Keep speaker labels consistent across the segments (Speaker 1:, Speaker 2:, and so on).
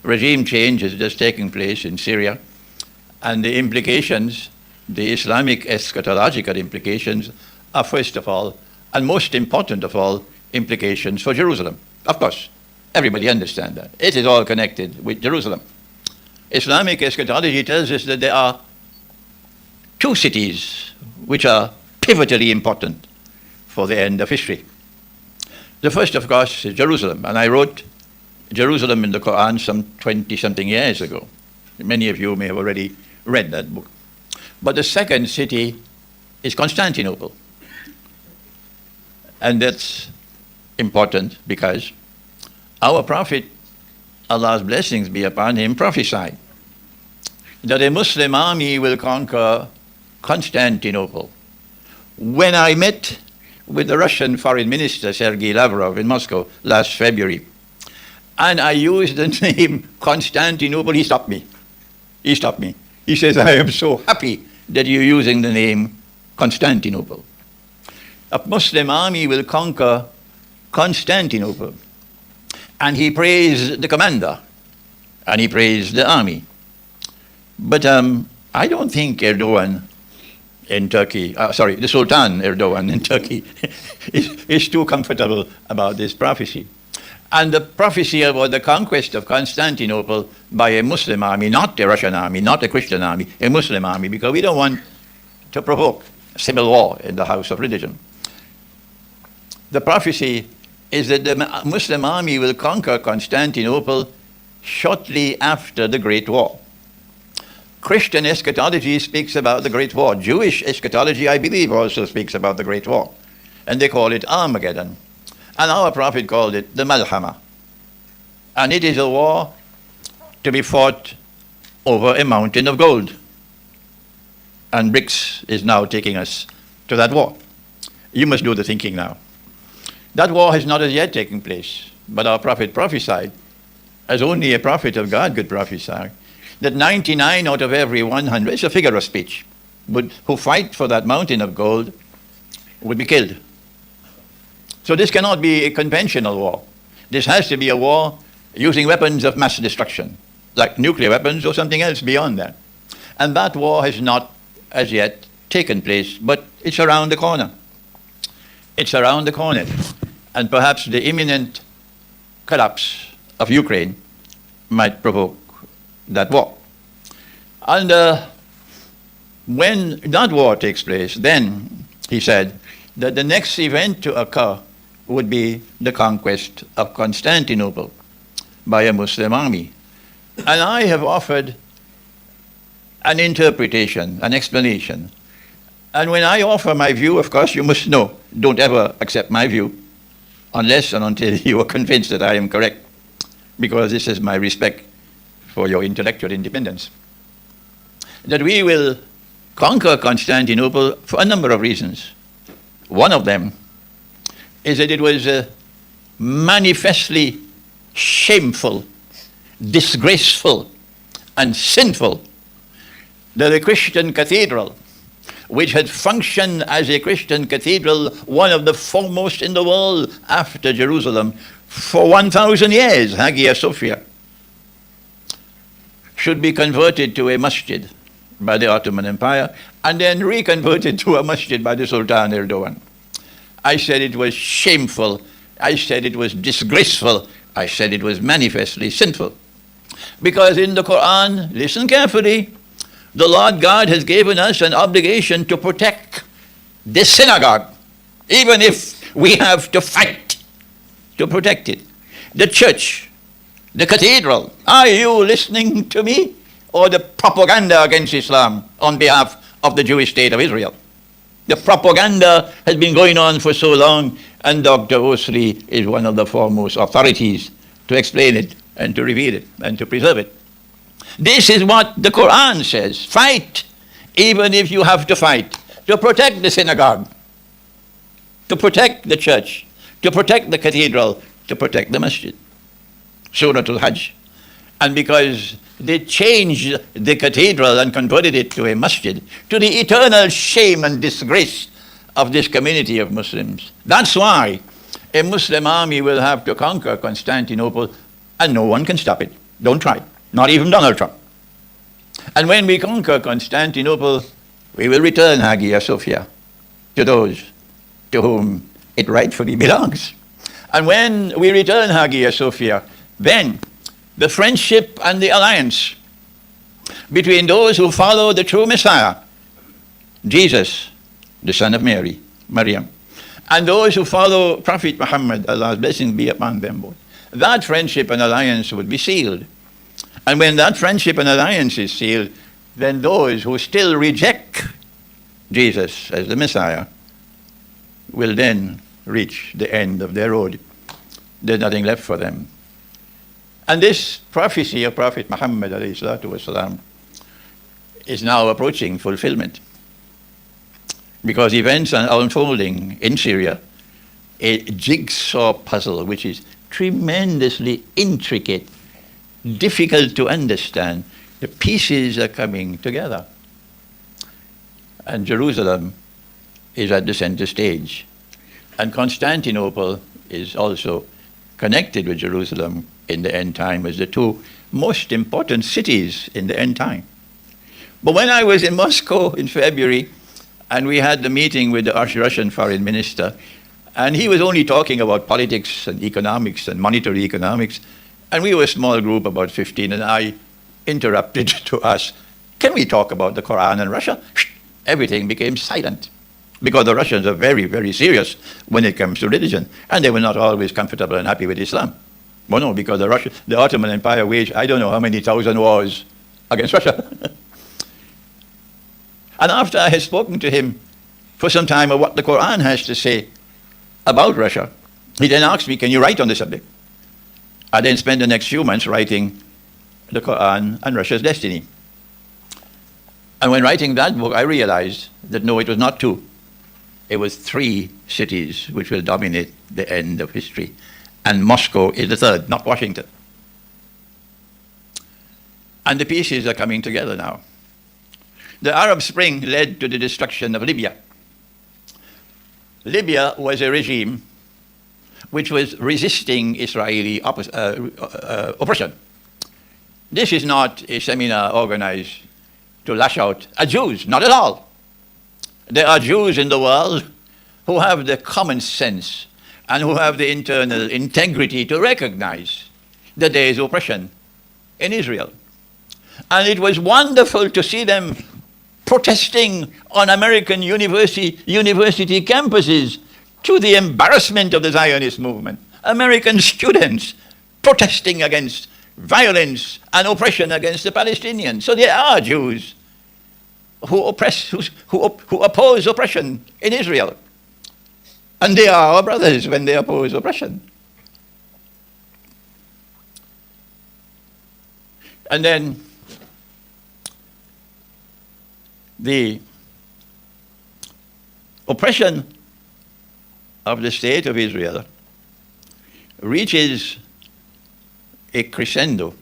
Speaker 1: regime change is just taking place in Syria, and the implications, the Islamic eschatological implications, are first of all, and most important of all, implications for Jerusalem. Of course, everybody understands that. It is all connected with Jerusalem. Islamic eschatology tells us that there are two cities which are pivotally important for the end of history. The first, of course, is Jerusalem, and I wrote Jerusalem in the Quran some 20-something years ago. Many of you may have already read that book. But the second city is Constantinople. And that's important because our Prophet, Allah's blessings be upon him, prophesied that a Muslim army will conquer Constantinople. When I met with the Russian Foreign Minister, Sergei Lavrov, in Moscow last February, and I used the name Constantinople, he stopped me. He stopped me. He says, I am so happy that you're using the name Constantinople. A Muslim army will conquer Constantinople. And he praised the commander, and he praised the army. But I don't think Erdogan in Turkey, the Sultan Erdogan in Turkey is too comfortable about this prophecy. And the prophecy about the conquest of Constantinople by a Muslim army, not a Russian army, not a Christian army, a Muslim army, because we don't want to provoke civil war in the house of religion. The prophecy is that the Muslim army will conquer Constantinople shortly after the Great War. Christian eschatology speaks about the Great War. Jewish eschatology, I believe, also speaks about the Great War. And they call it Armageddon. And our Prophet called it the Malhama. And it is a war to be fought over a mountain of gold. And BRICS is now taking us to that war. You must do the thinking now. That war has not as yet taken place, but our Prophet prophesied, as only a prophet of God could prophesy, that 99 out of every 100, it's a figure of speech, who fight for that mountain of gold would be killed. So this cannot be a conventional war. This has to be a war using weapons of mass destruction, like nuclear weapons or something else beyond that. And that war has not as yet taken place, but it's around the corner. It's around the corner. And perhaps the imminent collapse of Ukraine might provoke that war. And when that war takes place, then he said that the next event to occur would be the conquest of Constantinople by a Muslim army. And I have offered an interpretation, an explanation. And when I offer my view, of course, you must know, don't ever accept my view unless and until you are convinced that I am correct, because this is my respect for your intellectual independence. That we will conquer Constantinople for a number of reasons. One of them is that it was manifestly shameful, disgraceful, and sinful that a Christian cathedral, which had functioned as a Christian cathedral, one of the foremost in the world after Jerusalem, for 1,000 years, Hagia Sophia, should be converted to a masjid by the Ottoman Empire and then reconverted to a masjid by the Sultan Erdogan. I said it was shameful. I said it was disgraceful. I said it was manifestly sinful. Because in the Quran, listen carefully, the Lord God has given us an obligation to protect this synagogue, even if we have to fight to protect it. The church, the cathedral, are you listening to me? Or the propaganda against Islam on behalf of the Jewish state of Israel? The propaganda has been going on for so long, and Dr. Hosein is one of the foremost authorities to explain it and to reveal it and to preserve it. This is what the Quran says. Fight, even if you have to fight, to protect the synagogue, to protect the church, to protect the cathedral, to protect the masjid. Surah Al-Hajj. And because they changed the cathedral and converted it to a masjid, to the eternal shame and disgrace of this community of Muslims. That's why a Muslim army will have to conquer Constantinople, and no one can stop it. Don't try. Not even Donald Trump. And when we conquer Constantinople, we will return Hagia Sophia to those to whom it rightfully belongs. And when we return Hagia Sophia, then the friendship and the alliance between those who follow the true Messiah, Jesus, the son of Mary, Maryam, and those who follow Prophet Muhammad, Allah's blessings be upon them both, that friendship and alliance would be sealed. And when that friendship and alliance is sealed, then those who still reject Jesus as the Messiah will then reach the end of their road. There's nothing left for them. And this prophecy of Prophet Muhammad والسلام, is now approaching fulfillment, because events are unfolding in Syria, a jigsaw puzzle which is tremendously intricate, difficult to understand. The pieces are coming together. And Jerusalem is at the center stage. And Constantinople is also connected with Jerusalem in the end time as the two most important cities in the end time. But when I was in Moscow in February, and we had the meeting with the Russian foreign minister, and he was only talking about politics and economics and monetary economics, and we were a small group, about 15, and I interrupted to ask, can we talk about the Quran and Russia? Everything became silent, because the Russians are very, very serious when it comes to religion, and they were not always comfortable and happy with Islam. Well, no, because the Ottoman Empire waged I don't know how many thousand wars against Russia. And after I had spoken to him for some time of what the Quran has to say about Russia, he then asked me, can you write on the subject? I then spent the next few months writing the Quran and Russia's destiny. And when writing that book, I realized that no, it was not two. It was three cities which will dominate the end of history. And Moscow is the third, not Washington. And the pieces are coming together now. The Arab Spring led to the destruction of Libya. Libya was a regime which was resisting Israeli oppression. This is not a seminar organized to lash out at Jews, not at all. There are Jews in the world who have the common sense and who have the internal integrity to recognize that there is oppression in Israel. And it was wonderful to see them protesting on American university campuses to the embarrassment of the Zionist movement. American students protesting against violence and oppression against the Palestinians. So there are Jews who oppose oppression in Israel. And they are our brothers when they oppose oppression. And then the oppression of the state of Israel reaches a crescendo,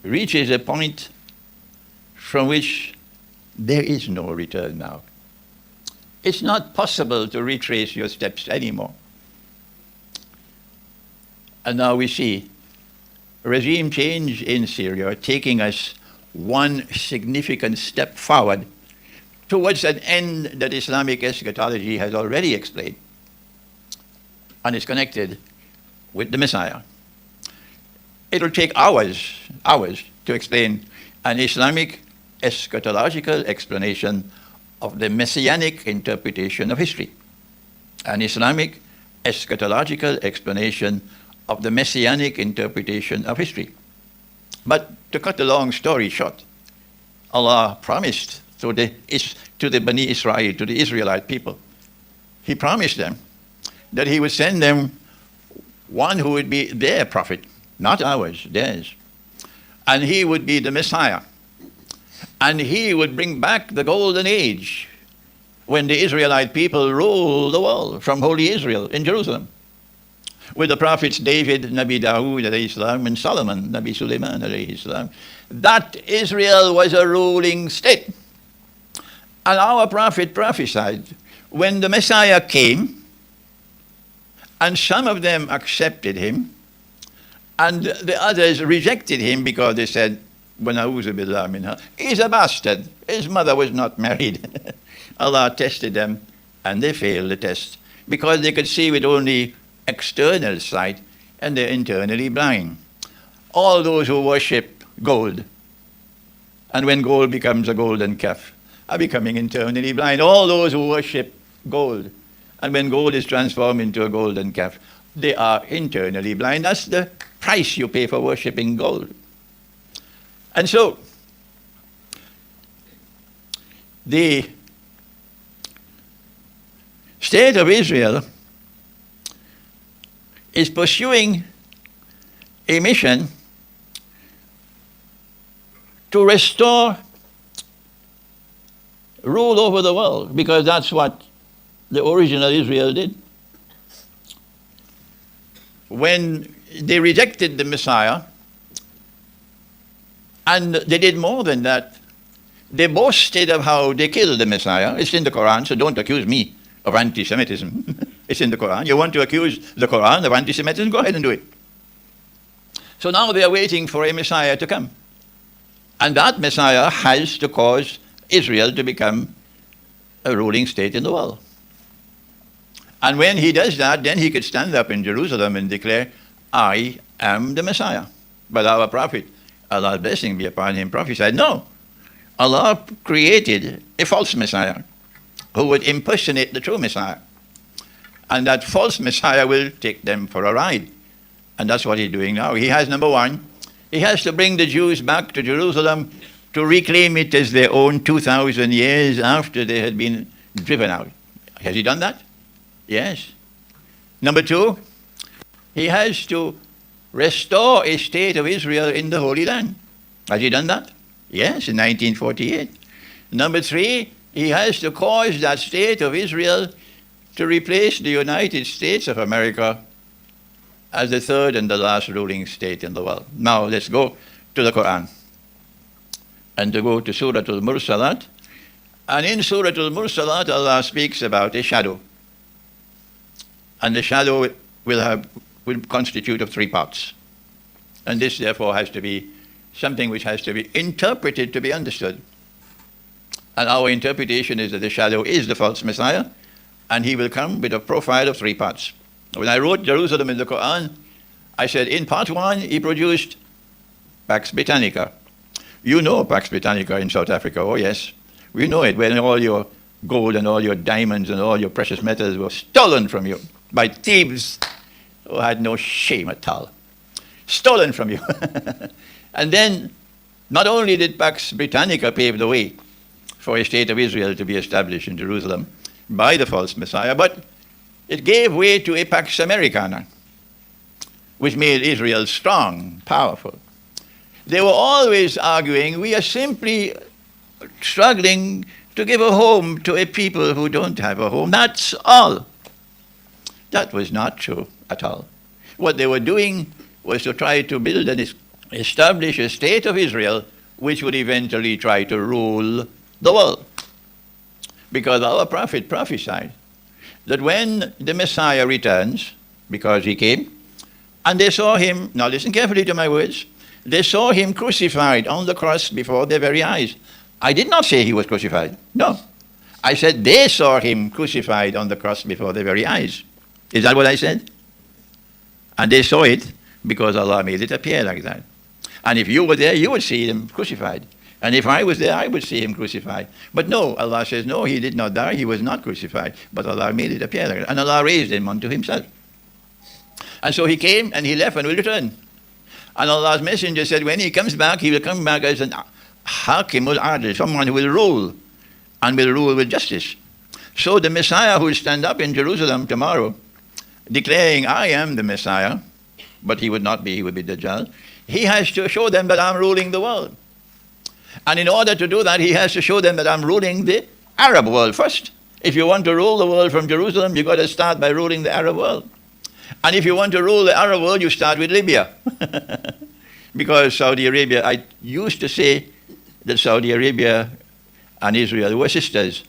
Speaker 1: reaches a point from which there is no return now. It's not possible to retrace your steps anymore. And now we see regime change in Syria taking us one significant step forward towards an end that Islamic eschatology has already explained, and is connected with the Messiah. It will take hours to explain an Islamic eschatological explanation of the messianic interpretation of history, an Islamic eschatological explanation of the messianic interpretation of history. But to cut the long story short, Allah promised to the Bani Israel, to the Israelite people, He promised them that He would send them one who would be their prophet, not ours, theirs. And he would be the Messiah. And he would bring back the golden age when the Israelite people ruled the world from Holy Israel in Jerusalem, with the prophets David, Nabi Dawood alayhi salam, and Solomon, Nabi Sulaiman alayhi salam. That Israel was a ruling state. And our prophet prophesied when the Messiah came, and some of them accepted him, And the others rejected him because they said, "Wana'uzu billah minha." He's a bastard. His mother was not married. Allah tested them, and they failed the test because they could see with only external sight, and they're internally blind. All those who worship gold, and when gold becomes a golden calf, are becoming internally blind. All those who worship gold, and when gold is transformed into a golden calf, they are internally blind. That's the price you pay for worshipping gold. And so, the state of Israel is pursuing a mission to restore rule over the world, because that's what the original Israel did. When they rejected the Messiah, and they did more than that, they boasted of how they killed the Messiah. It's in the Quran, so don't accuse me of anti-Semitism. It's in the Quran. You want to accuse the Quran of anti-Semitism? Go ahead and do it. So now they are waiting for a Messiah to come. And that Messiah has to cause Israel to become a ruling state in the world. And when he does that, then he could stand up in Jerusalem and declare, "I am the Messiah." But our prophet, Allah's blessing be upon him, prophesied, no. Allah created a false Messiah who would impersonate the true Messiah. And that false Messiah will take them for a ride. And that's what he's doing now. He has, number one, he has to bring the Jews back to Jerusalem to reclaim it as their own 2,000 years after they had been driven out. Has he done that? Yes. Number two, he has to restore a state of Israel in the Holy Land. Has he done that? Yes, in 1948. Number three, he has to cause that state of Israel to replace the United States of America as the third and the last ruling state in the world. Now let's go to the Quran and to go to Surah Al-Mursalat. And in Surah Al-Mursalat, Allah speaks about a shadow. And the shadow will constitute of three parts. And this, therefore, has to be something which has to be interpreted to be understood. And our interpretation is that the shadow is the false Messiah, and he will come with a profile of three parts. When I wrote Jerusalem in the Quran, I said in part one, he produced Pax Britannica. You know Pax Britannica in South Africa, oh yes. We know it, when all your gold and all your diamonds and all your precious metals were stolen from you by thieves who had no shame at all. Stolen from you. And then, not only did Pax Britannica pave the way for a state of Israel to be established in Jerusalem by the false Messiah, but it gave way to a Pax Americana, which made Israel strong, powerful. They were always arguing, we are simply struggling to give a home to a people who don't have a home. That's all. That was not true at all. What they were doing was to try to build and establish a state of Israel which would eventually try to rule the world. Because our prophet prophesied that when the Messiah returns, because he came, and they saw him, now listen carefully to my words, they saw him crucified on the cross before their very eyes. I did not say he was crucified. No. I said they saw him crucified on the cross before their very eyes. Is that what I said? And they saw it because Allah made it appear like that. And if you were there, you would see him crucified. And if I was there, I would see him crucified. But no, Allah says, no, he did not die. He was not crucified. But Allah made it appear like that. And Allah raised him unto himself. And so he came and he left and will return. And Allah's messenger said, when he comes back, he will come back as an Hakimul Adil, someone who will rule and will rule with justice. So the Messiah who will stand up in Jerusalem tomorrow, declaring, I am the Messiah, but he would not be, he would be Dajjal, he has to show them that I'm ruling the world. And in order to do that, he has to show them that I'm ruling the Arab world first. If you want to rule the world from Jerusalem, you've got to start by ruling the Arab world. And if you want to rule the Arab world, you start with Libya. Because Saudi Arabia, I used to say that Saudi Arabia and Israel were sisters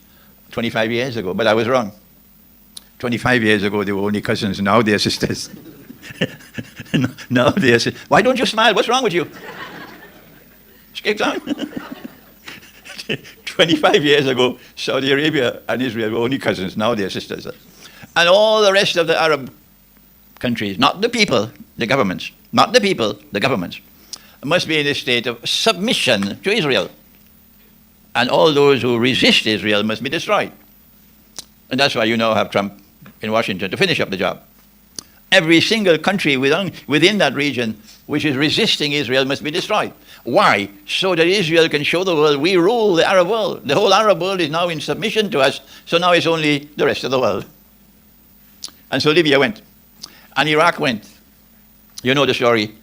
Speaker 1: 25 years ago, but I was wrong. 25 years ago, they were only cousins. Now they're sisters. Now they say, why don't you smile? What's wrong with you? Skip down. 25 years ago, Saudi Arabia and Israel were only cousins. Now they're sisters. And all the rest of the Arab countries, not the people, the governments, not the people, the governments, must be in a state of submission to Israel. And all those who resist Israel must be destroyed. And that's why you now have Trump in Washington to finish up the job. Every single country within that region which is resisting Israel must be destroyed. Why? So that Israel can show the world we rule the Arab world. The whole Arab world is now in submission to us, so now it's only the rest of the world. And so Libya went. And Iraq went. You know the story,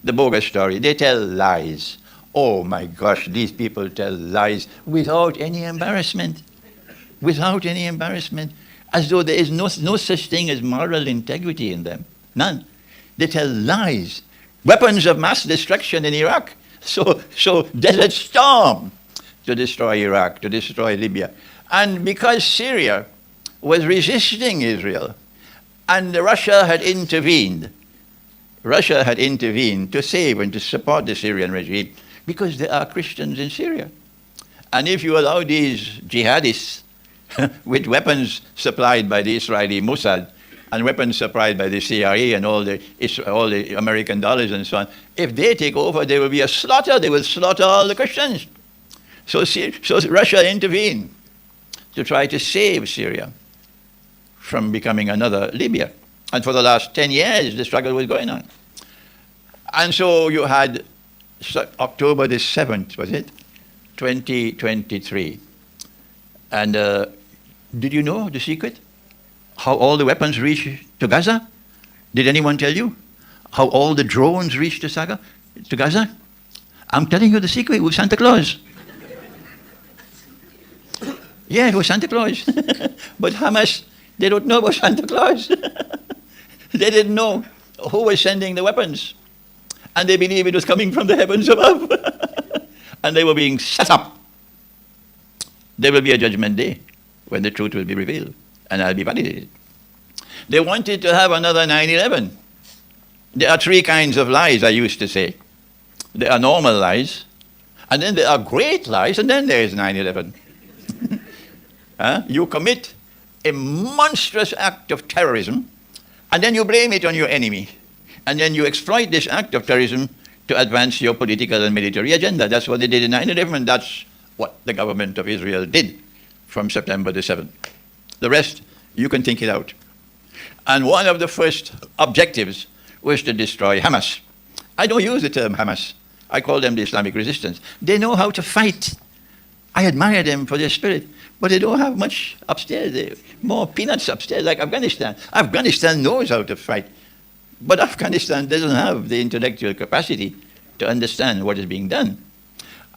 Speaker 1: the bogus story. They tell lies. Oh my gosh, these people tell lies without any embarrassment. Without any embarrassment. As though there is no such thing as moral integrity in them. None. They tell lies. Weapons of mass destruction in Iraq. So Desert Storm to destroy Iraq, to destroy Libya. And because Syria was resisting Israel, and Russia had intervened to save and to support the Syrian regime, because there are Christians in Syria. And if you allow these jihadists with weapons supplied by the Israeli Mossad and weapons supplied by the CIA and all the American dollars and so on, if they take over, there will be a slaughter. They will slaughter all the Christians. So Russia intervened to try to save Syria from becoming another Libya. And for the last 10 years, the struggle was going on. And so you had October the 7th, was it? 2023. And did you know the secret? How all the weapons reached to Gaza? Did anyone tell you? How all the drones reached to Gaza? I'm telling you the secret. It was Santa Claus. Yeah, it was Santa Claus. But Hamas, they don't know about Santa Claus. They didn't know who was sending the weapons. And they believed it was coming from the heavens above. And they were being set up. There will be a judgment day when the truth will be revealed, and I'll be validated. They wanted to have another 9/11. There are three kinds of lies, I used to say. There are normal lies, and then there are great lies, and then there is 9/11. You commit a monstrous act of terrorism, and then you blame it on your enemy. And then you exploit this act of terrorism to advance your political and military agenda. That's what they did in 9/11, and that's what the government of Israel did from September the 7th. The rest, you can think it out. And one of the first objectives was to destroy Hamas. I don't use the term Hamas. I call them the Islamic resistance. They know how to fight. I admire them for their spirit, but they don't have much upstairs. They're more peanuts upstairs, like Afghanistan. Afghanistan knows how to fight, but Afghanistan doesn't have the intellectual capacity to understand what is being done.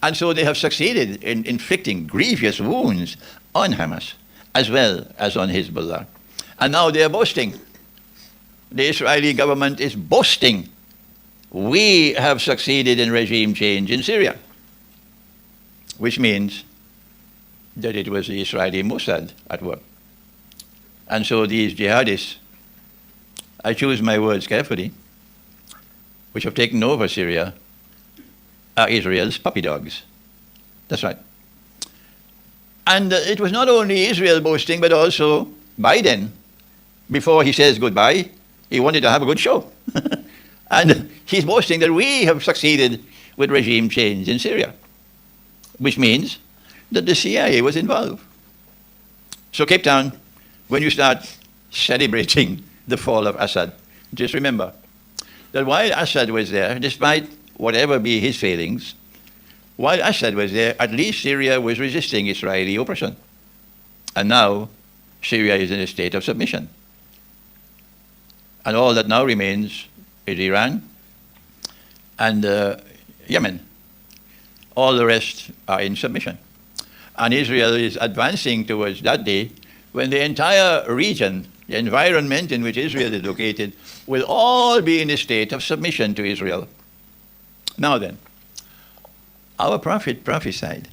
Speaker 1: And so they have succeeded in inflicting grievous wounds on Hamas, as well as on Hezbollah. And now they are boasting. The Israeli government is boasting. We have succeeded in regime change in Syria, which means that it was the Israeli Mossad at work. And so these jihadists, I choose my words carefully, which have taken over Syria, are Israel's puppy dogs. That's right. And it was not only Israel boasting, but also Biden. Before he says goodbye, he wanted to have a good show. And he's boasting that we have succeeded with regime change in Syria, which means that the CIA was involved. So Cape Town, when you start celebrating the fall of Assad, just remember that while Assad was there, despite whatever be his failings, while Assad was there, at least Syria was resisting Israeli oppression. And now Syria is in a state of submission. And all that now remains is Iran and Yemen. All the rest are in submission. And Israel is advancing towards that day when the entire region, the environment in which Israel is located, will all be in a state of submission to Israel. Now then, our prophet prophesied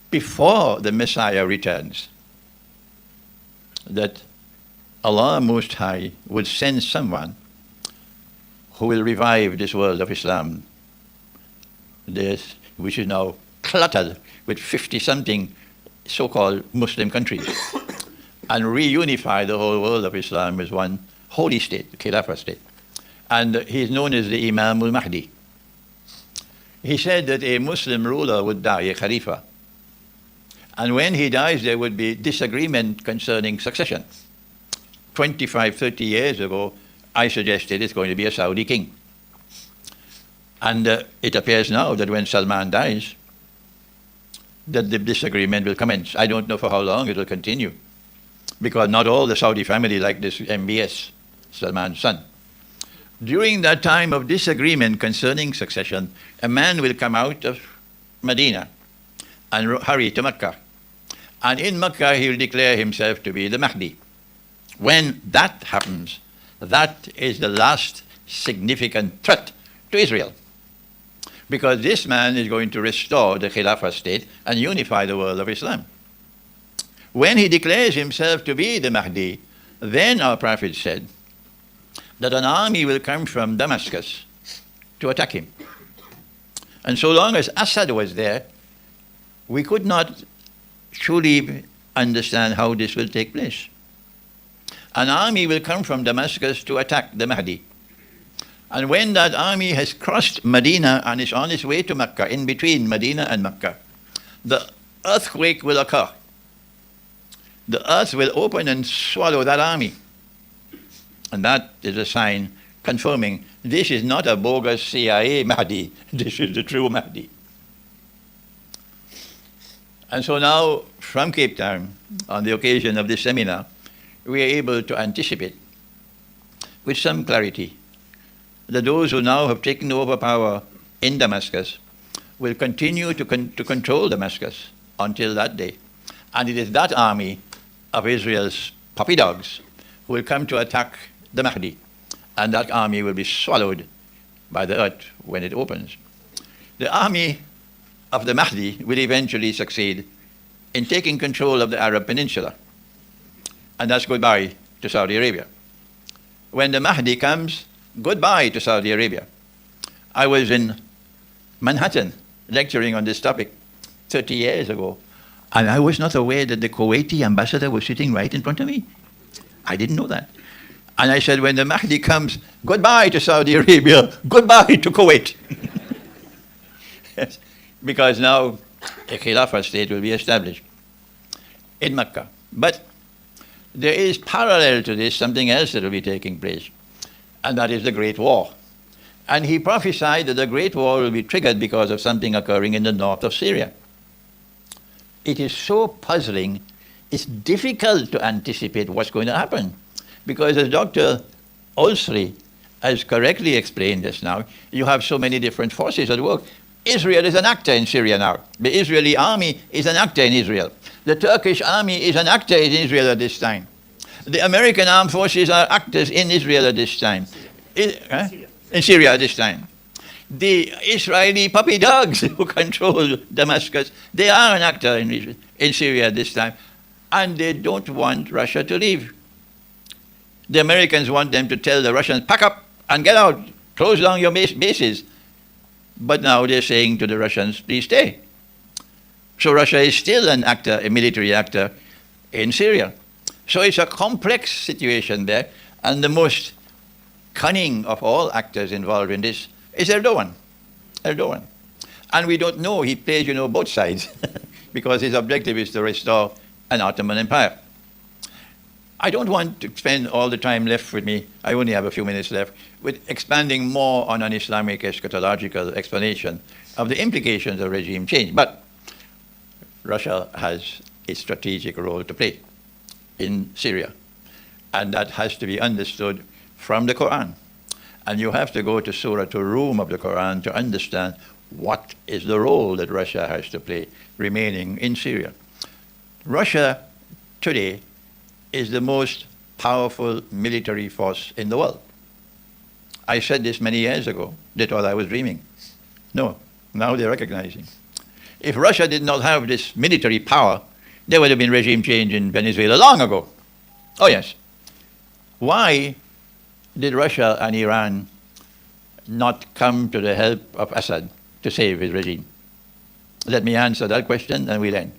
Speaker 1: before the Messiah returns that Allah Most High would send someone who will revive this world of Islam, this, which is now cluttered with 50-something so-called Muslim countries, and reunify the whole world of Islam as one holy state, the Khilafah state. And he is known as the Imam al-Mahdi. He said that a Muslim ruler would die, a Khalifa. And when he dies, there would be disagreement concerning succession. 25, 30 years ago, I suggested it's going to be a Saudi king. And it appears now that when Salman dies, that the disagreement will commence. I don't know for how long it will continue, because not all the Saudi family like this MBS, Salman's son. During that time of disagreement concerning succession, a man will come out of Medina and hurry to Mecca. And in Mecca, he will declare himself to be the Mahdi. When that happens, that is the last significant threat to Israel, because this man is going to restore the Khilafah state and unify the world of Islam. When he declares himself to be the Mahdi, then our Prophet said that an army will come from Damascus to attack him. And so long as Assad was there, we could not truly understand how this will take place. An army will come from Damascus to attack the Mahdi. And when that army has crossed Medina and is on its way to Mecca, in between Medina and Mecca, the earthquake will occur. The earth will open and swallow that army. And that is a sign confirming this is not a bogus CIA Mahdi, this is the true Mahdi. And so now, from Cape Town, on the occasion of this seminar, we are able to anticipate with some clarity that those who now have taken over power in Damascus will continue to control Damascus until that day. And it is that army of Israel's puppy dogs who will come to attack the Mahdi, and that army will be swallowed by the earth when it opens. The army of the Mahdi will eventually succeed in taking control of the Arab Peninsula, and that's goodbye to Saudi Arabia. When the Mahdi comes, goodbye to Saudi Arabia. I was in Manhattan lecturing on this topic 30 years ago, and I was not aware that the Kuwaiti ambassador was sitting right in front of me. I didn't know that. And I said, when the Mahdi comes, goodbye to Saudi Arabia, goodbye to Kuwait. Yes, because now a Khilafah state will be established in Mecca. But there is parallel to this something else that will be taking place, and that is the Great War. And he prophesied that the Great War will be triggered because of something occurring in the north of Syria. It is so puzzling, it's difficult to anticipate what's going to happen. Because as Dr. Olsri has correctly explained this now, you have so many different forces at work. Israel is an actor in Syria now. The Israeli army is an actor in Israel. The Turkish army is an actor in Israel at this time. The American armed forces are actors in Israel at this time. In Syria at this time. The Israeli puppy dogs who control Damascus, they are an actor in Syria at this time. And they don't want Russia to leave. The Americans want them to tell the Russians, pack up and get out, close down your bases. But now they're saying to the Russians, please stay. So Russia is still an actor, a military actor in Syria. So it's a complex situation there, and the most cunning of all actors involved in this is Erdogan. Erdogan. And we don't know, he plays, both sides, because his objective is to restore an Ottoman Empire. I don't want to spend all the time left with me, I only have a few minutes left, with expanding more on an Islamic eschatological explanation of the implications of regime change. But Russia has a strategic role to play in Syria, and that has to be understood from the Quran. And you have to go to Surah Rum of the Quran to understand what is the role that Russia has to play remaining in Syria. Russia today is the most powerful military force in the world. I said this many years ago. They thought I was dreaming. No, now they're recognizing. If Russia did not have this military power, there would have been regime change in Venezuela long ago. Oh yes. Why did Russia and Iran not come to the help of Assad to save his regime? Let me answer that question and we'll end.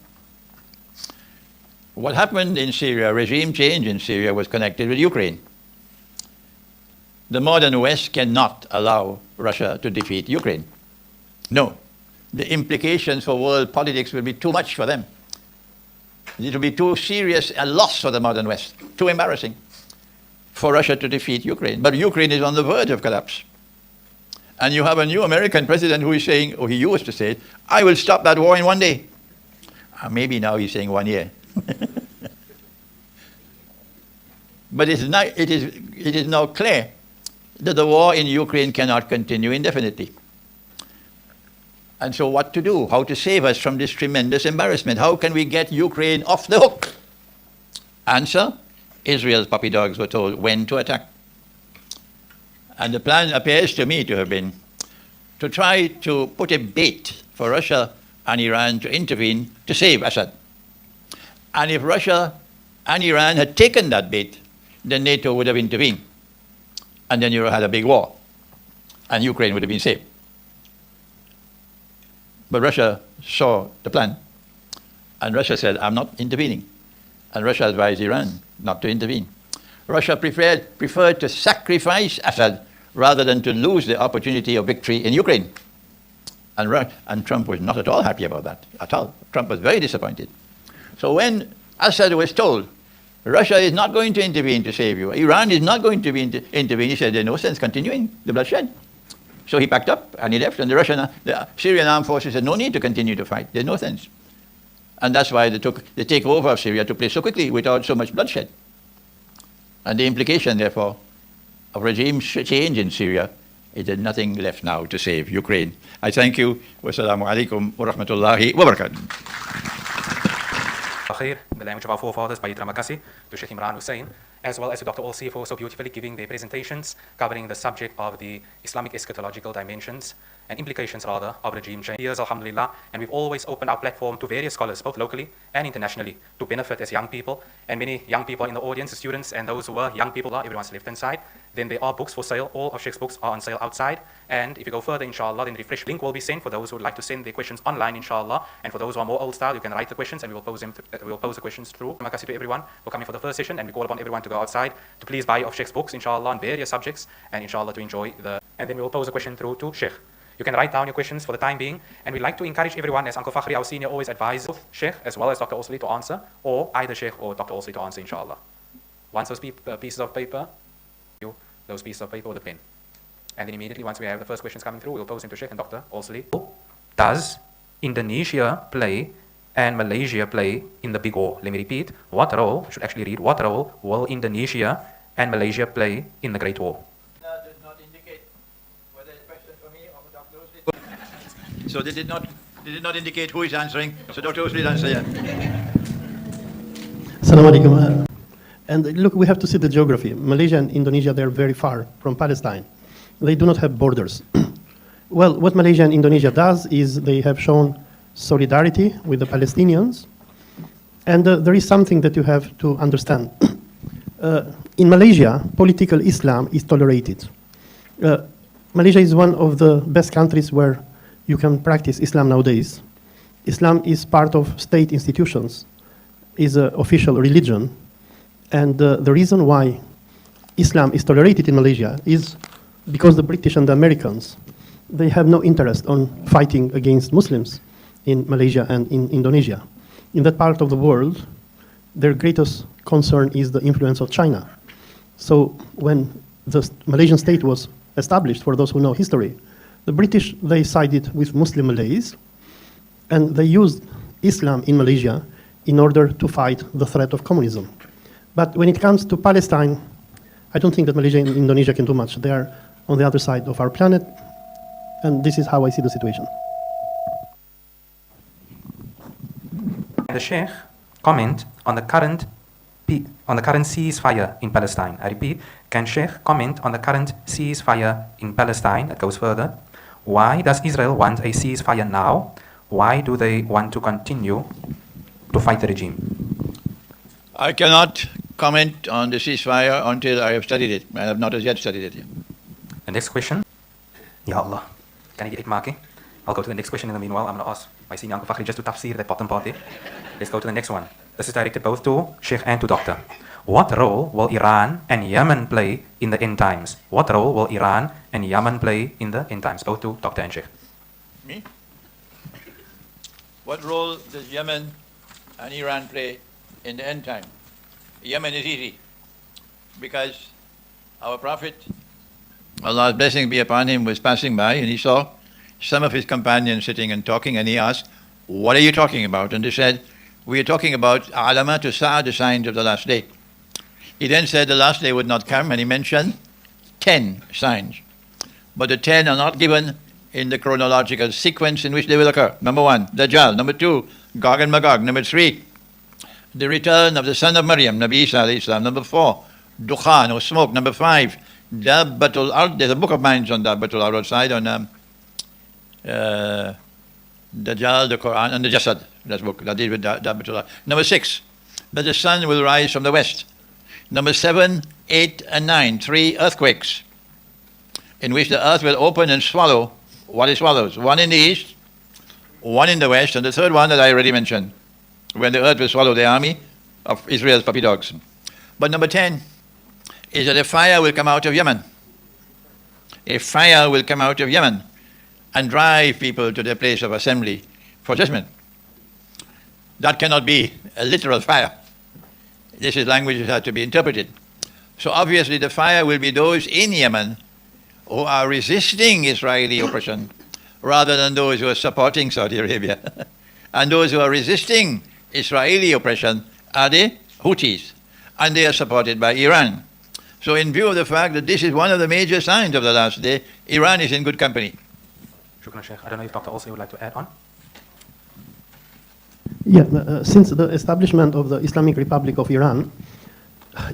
Speaker 1: What happened in Syria, regime change in Syria, was connected with Ukraine. The modern West cannot allow Russia to defeat Ukraine. No. The implications for world politics will be too much for them. It will be too serious a loss for the modern West, too embarrassing for Russia to defeat Ukraine. But Ukraine is on the verge of collapse. And you have a new American president who is saying, or he used to say, I will stop that war in one day. Maybe now he's saying 1 year. But it is now clear that the war in Ukraine cannot continue indefinitely. And so what to do? How to save us from this tremendous embarrassment? How can we get Ukraine off the hook? Answer, Israel's puppy dogs were told when to attack. And the plan appears to me to have been to try to put a bait for Russia and Iran to intervene to save Assad. And if Russia and Iran had taken that bait, then NATO would have intervened. And then you had a big war. And Ukraine would have been saved. But Russia saw the plan. And Russia said, I'm not intervening. And Russia advised Iran not to intervene. Russia preferred to sacrifice Assad rather than to lose the opportunity of victory in Ukraine. And Trump was not at all happy about that, at all. Trump was very disappointed. So when Assad was told, Russia is not going to intervene to save you, Iran is not going to intervene, he said, there's no sense continuing the bloodshed. So he packed up and he left, and the Syrian armed forces said, no need to continue to fight, there's no sense. And that's why the takeover of Syria took place so quickly without so much bloodshed. And the implication, therefore, of regime change in Syria is that nothing left now to save Ukraine. I thank you. Wassalamu alaikum wa rahmatullahi wa barakatuh.
Speaker 2: In the language of our forefathers, by Terima kasih to Sheikh Imran Hosein, as well as to Dr. Olsi for so beautifully giving their presentations covering the subject of the Islamic eschatological dimensions and implications rather of regime change. Years, alhamdulillah, and we've always opened our platform to various scholars, both locally and internationally, to benefit as young people. And many young people in the audience, students, and those who were young people are everyone's left hand side. Then there are books for sale. All of Sheikh's books are on sale outside. And if you go further, inshallah, then refresh link will be sent for those who would like to send their questions online, inshallah. And for those who are more old style, you can write the questions and we will pose the questions through. Terima kasih to everyone for coming for the first session, and we call upon everyone to go outside to please buy of Sheikh's books, inshallah, on various subjects, and inshallah to enjoy and then we will pose a question through to Sheikh. You can write down your questions for the time being, and we'd like to encourage everyone, as Uncle Fakhri, our senior, always advises both Sheikh as well as Dr. Olsi to answer, or either Sheikh or Dr. Olsi to answer, inshallah. Once those pieces of paper, those pieces of paper with a pen. And then immediately, once we have the first questions coming through, we'll pose them to Sheikh and Dr. Olsi. Does Indonesia play and Malaysia play in the big war? Let me repeat. What role will Indonesia and Malaysia play in the Great War?
Speaker 1: That did not indicate whether it's a question for me or for Dr. Olsi. So they did not indicate who is answering. So Dr. Olsi will answer, yeah.
Speaker 3: Assalamu alaikum. And look, we have to see the geography. Malaysia and Indonesia, they're very far from Palestine. They do not have borders. Well, what Malaysia and Indonesia does is they have shown solidarity with the Palestinians. And there is something that you have to understand. In Malaysia, political Islam is tolerated. Malaysia is one of the best countries where you can practice Islam nowadays. Islam is part of state institutions, is an official religion. And the reason why Islam is tolerated in Malaysia is because the British and the Americans, they have no interest on fighting against Muslims in Malaysia and in Indonesia. In that part of the world, their greatest concern is the influence of China. So when the Malaysian state was established, for those who know history, the British, they sided with Muslim Malays, and they used Islam in Malaysia in order to fight the threat of communism. But when it comes to Palestine, I don't think that Malaysia and Indonesia can do much. They are on the other side of our planet, and this is how I see the situation.
Speaker 2: The Sheikh comment on the current ceasefire in Palestine. I repeat, can Sheikh comment on the current ceasefire in Palestine? That goes further. Why does Israel want a ceasefire now? Why do they want to continue to fight the regime?
Speaker 1: I cannot comment on the ceasefire until I have studied it. I have not as yet studied it.
Speaker 2: The next question. Ya Allah. Can I get it, Maki? I'll go to the next question in the meanwhile. I'm going to ask my senior Uncle Fakhri just to tafsir that bottom part there. Let's go to the next one. This is directed both to Sheikh and to Doctor. What role will Iran and Yemen play in the end times? What role will Iran and Yemen play in the end times? Both to Doctor and Sheikh.
Speaker 1: Me? What role does Yemen and Iran play in the end time? Yemen is easy because our Prophet, Allah's blessing be upon him, was passing by and he saw some of his companions sitting and talking, and he asked, "What are you talking about?" And they said, "We are talking about alamat as-sa'a, the signs of the last day." He then said the last day would not come, and he mentioned 10 signs. But the 10 are not given in the chronological sequence in which they will occur. Number 1, Dajjal. Number 2, Gog and Magog. Number 3, the return of the son of Maryam, Nabi Isa alayhi salam. Number 4, Dukhan or smoke. Number 5, Dabbatul Ard. There's a book of mine on Dabbatul Ard outside on Dajjal, the Quran, and the Jasad. That's book that deals with Dabbatul Ard. Number 6, that the sun will rise from the west. Number 7, 8, and 9, 3 earthquakes, in which the earth will open and swallow what it swallows. 1 in the east, 1 in the west, and the third one that I already mentioned, when the earth will swallow the army of Israel's puppy dogs. But number 10 is that a fire will come out of Yemen. A fire will come out of Yemen and drive people to their place of assembly for judgment. That cannot be a literal fire. This is language that has to be interpreted. So obviously the fire will be those in Yemen who are resisting Israeli oppression rather than those who are supporting Saudi Arabia. And those who are resisting Israeli oppression are the Houthis, and they are supported by Iran. So in view of the fact that this is one of the major signs of the last day, Iran is in good company.
Speaker 2: Shukran, Sheikh. I don't know if Dr. also would like to add on.
Speaker 3: Yeah, since the establishment of the Islamic Republic of Iran,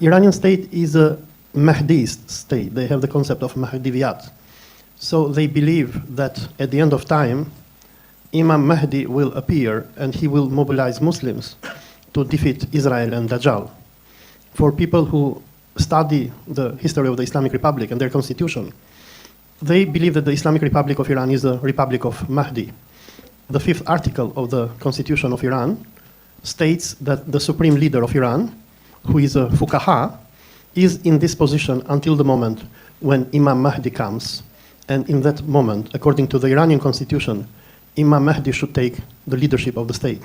Speaker 3: Iranian state is a Mahdiist state. They have the concept of Mahdiviyat. So they believe that at the end of time, Imam Mahdi will appear and he will mobilize Muslims to defeat Israel and Dajjal. For people who study the history of the Islamic Republic and their constitution, they believe that the Islamic Republic of Iran is a republic of Mahdi. The 5th article of the Constitution of Iran states that the supreme leader of Iran, who is a fuqaha, is in this position until the moment when Imam Mahdi comes. And in that moment, according to the Iranian constitution, Imam Mahdi should take the leadership of the state.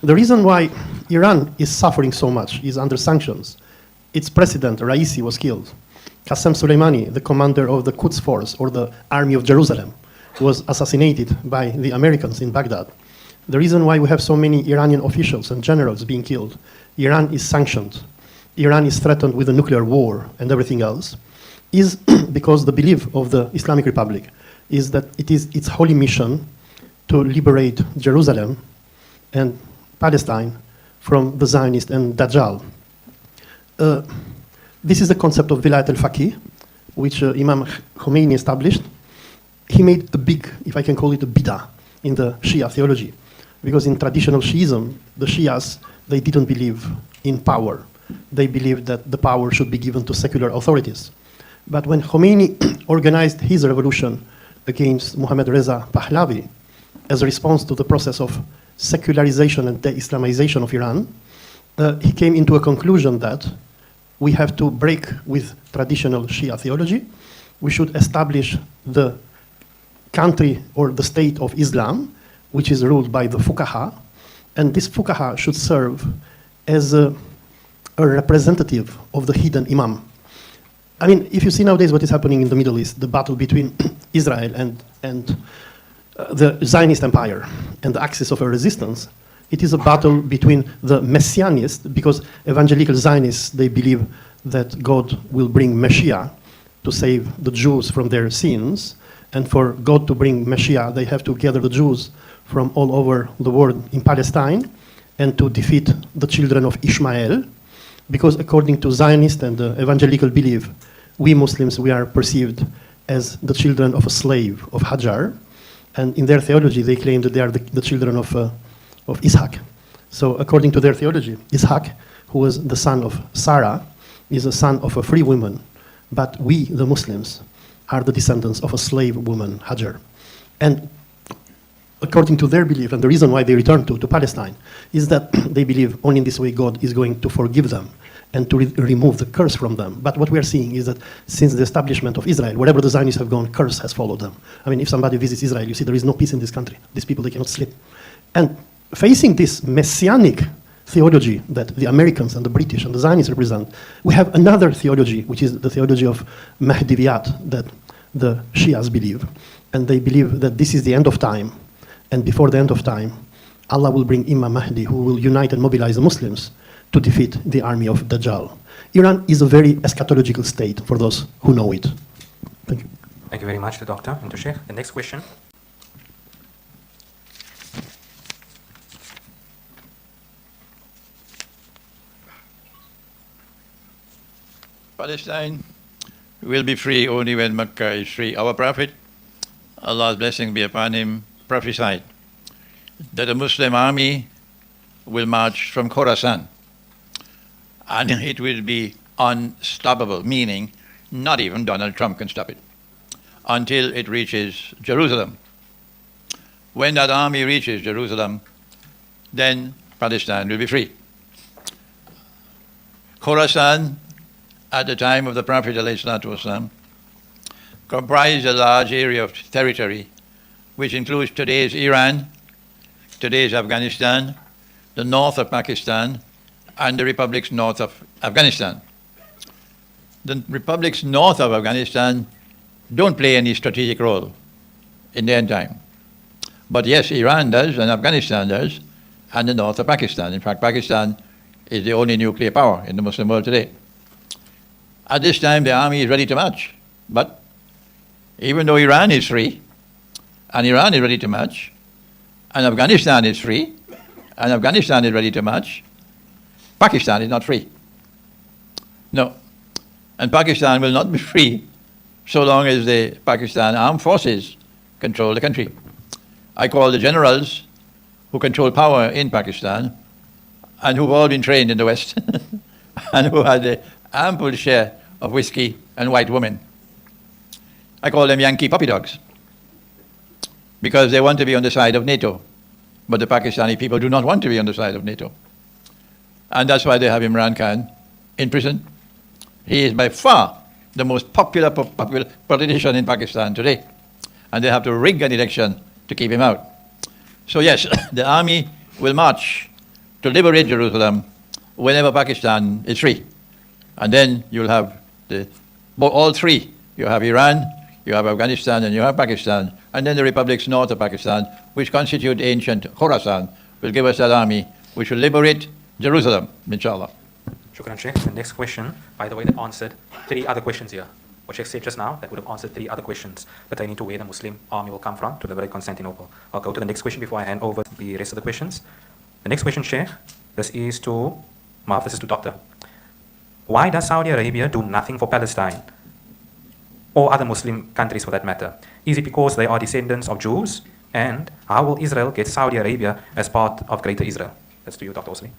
Speaker 3: The reason why Iran is suffering so much is under sanctions. Its president, Raisi, was killed. Qasem Soleimani, the commander of the Quds Force, or the Army of Jerusalem, was assassinated by the Americans in Baghdad. The reason why we have so many Iranian officials and generals being killed, Iran is sanctioned, Iran is threatened with a nuclear war and everything else, is because the belief of the Islamic Republic is that it is its holy mission to liberate Jerusalem and Palestine from the Zionist and Dajjal. This is the concept of Vilayat al-Faqih, which Imam Khomeini established. He made a big, if I can call it a bid'ah, in the Shia theology. Because in traditional Shiism, the Shias, they didn't believe in power. They believed that the power should be given to secular authorities. But when Khomeini organized his revolution against Mohammad Reza Pahlavi, as a response to the process of secularization and de-Islamization of Iran, he came into a conclusion that we have to break with traditional Shia theology. We should establish the country or the state of Islam, which is ruled by the fuqaha, and this fuqaha should serve as a representative of the hidden imam. I mean, if you see nowadays what is happening in the Middle East, the battle between Israel and the Zionist empire and the axis of a resistance, it is a battle between the Messianists, because evangelical Zionists, they believe that God will bring Messiah to save the Jews from their sins, and for God to bring Messiah, they have to gather the Jews from all over the world in Palestine and to defeat the children of Ishmael, because according to Zionist and evangelical belief, we Muslims, we are perceived as the children of a slave, of Hajar, and in their theology, they claim that they are the children of Ishaq. So according to their theology, Ishaq, who was the son of Sarah, is a son of a free woman, but we, the Muslims, are the descendants of a slave woman, Hajar. And according to their belief, and the reason why they returned to Palestine, is that they believe only in this way God is going to forgive them and to remove the curse from them. But what we are seeing is that since the establishment of Israel, wherever the Zionists have gone, curse has followed them. I mean, if somebody visits Israel, you see there is no peace in this country. These people, they cannot sleep. And facing this messianic theology that the Americans and the British and the Zionists represent, we have another theology, which is the theology of Mahdiviyat, that the Shias believe. And they believe that this is the end of time. And before the end of time, Allah will bring Imam Mahdi, who will unite and mobilize the Muslims to defeat the army of Dajjal. Iran is a very eschatological state for those who know it. Thank you.
Speaker 2: Thank you very much to Doctor and to Sheikh. The next question.
Speaker 1: Palestine will be free only when Mecca is free. Our Prophet, Allah's blessing be upon him, prophesied that a Muslim army will march from Khorasan, and it will be unstoppable, meaning not even Donald Trump can stop it, until it reaches Jerusalem. When that army reaches Jerusalem, then Palestine will be free. Khorasan, at the time of the Prophet ﷺ, comprised a large area of territory, which includes today's Iran, today's Afghanistan, the north of Pakistan, and the republics north of Afghanistan. The republics north of Afghanistan don't play any strategic role in the end time. But yes, Iran does, and Afghanistan does, and the north of Pakistan. In fact, Pakistan is the only nuclear power in the Muslim world today. At this time, the army is ready to march. But even though Iran is free, and Iran is ready to march, and Afghanistan is free, and Afghanistan is ready to march, Pakistan is not free. No. And Pakistan will not be free so long as the Pakistan armed forces control the country. I call the generals who control power in Pakistan, and who've all been trained in the West, and who had an ample share of whiskey and white women. I call them Yankee puppy dogs, because they want to be on the side of NATO. But the Pakistani people do not want to be on the side of NATO. And that's why they have Imran Khan in prison. He is by far the most popular politician in Pakistan today. And they have to rig an election to keep him out. So yes, the army will march to liberate Jerusalem whenever Pakistan is free. And then you'll have all three. You have Iran, you have Afghanistan, and you have Pakistan. And then the republics north of Pakistan, which constitute ancient Khorasan, will give us that army which will liberate Jerusalem, inshallah.
Speaker 2: Shukran, Sheikh. The next question, by the way, that answered 3 other questions here. What Sheikh said just now, that would have answered 3 other questions pertaining to where the Muslim army will come from to liberate Constantinople. I'll go to the next question before I hand over the rest of the questions. The next question, Sheikh, this is to Doctor. Why does Saudi Arabia do nothing for Palestine? Or other Muslim countries for that matter? Is it because they are descendants of Jews? And how will Israel get Saudi Arabia as part of Greater Israel? That's to you, Dr. Hosein.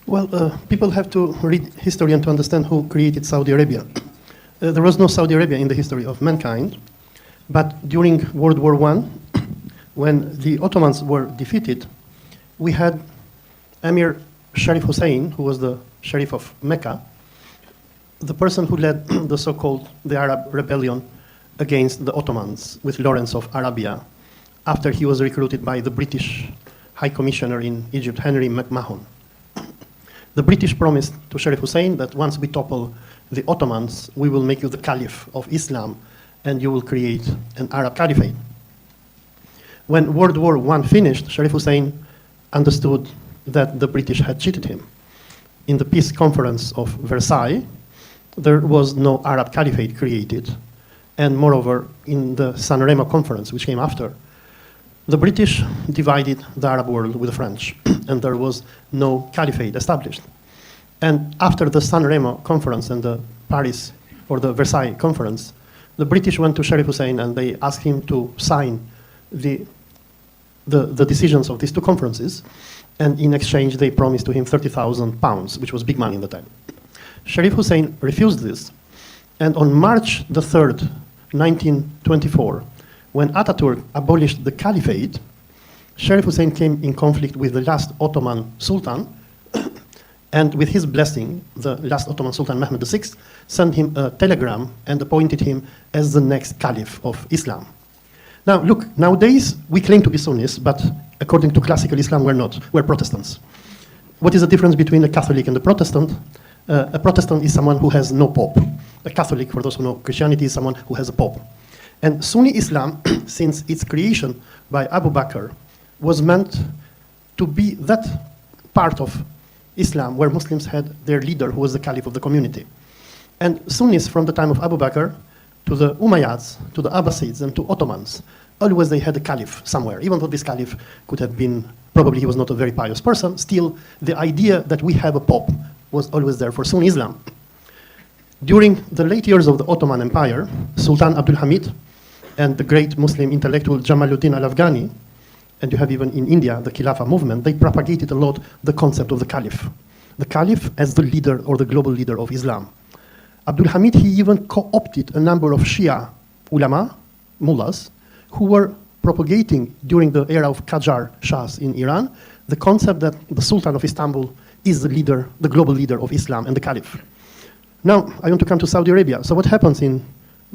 Speaker 3: Well, people have to read history and to understand who created Saudi Arabia. There was no Saudi Arabia in the history of mankind, but during World War I, when the Ottomans were defeated, we had Emir Sharif Hosein, who was the Sharif of Mecca, the person who led the Arab rebellion against the Ottomans with Lawrence of Arabia, after he was recruited by the British High Commissioner in Egypt, Henry McMahon. The British promised to Sharif Hussein that once we topple the Ottomans, we will make you the Caliph of Islam, and you will create an Arab Caliphate. When World War I finished, Sharif Hussein understood that the British had cheated him. In the peace conference of Versailles, there was no Arab Caliphate created. And moreover, in the San Remo conference, which came after, the British divided the Arab world with the French, and there was no caliphate established. And after the San Remo conference and the Paris or the Versailles conference, the British went to Sharif Hussein and they asked him to sign the decisions of these 2 conferences, and in exchange they promised to him £30,000, which was big money in the time. Sharif Hussein refused this, And on March the 3rd, 1924, when Ataturk abolished the caliphate, Sharif Hussein came in conflict with the last Ottoman Sultan, and with his blessing, the last Ottoman Sultan, Mehmed VI, sent him a telegram and appointed him as the next caliph of Islam. Now, look, nowadays we claim to be Sunnis, but according to classical Islam, we're not. We're Protestants. What is the difference between a Catholic and a Protestant? A Protestant is someone who has no pope. A Catholic, for those who know Christianity, is someone who has a pope. And Sunni Islam, since its creation by Abu Bakr, was meant to be that part of Islam where Muslims had their leader who was the caliph of the community. And Sunnis from the time of Abu Bakr to the Umayyads, to the Abbasids, and to Ottomans, always they had a caliph somewhere. Even though this caliph could have been, probably he was not a very pious person, still the idea that we have a pope was always there for Sunni Islam. During the late years of the Ottoman Empire, Sultan Abdul Hamid and the great Muslim intellectual Jamaluddin al-Afghani, and you have even in India the Khilafah movement, they propagated a lot the concept of the caliph. The caliph as the leader or the global leader of Islam. Abdul Hamid, he even co-opted a number of Shia ulama, mullahs, who were propagating during the era of Qajar Shahs in Iran, the concept that the Sultan of Istanbul is the leader, the global leader of Islam and the caliph. Now, I want to come to Saudi Arabia. So what happens in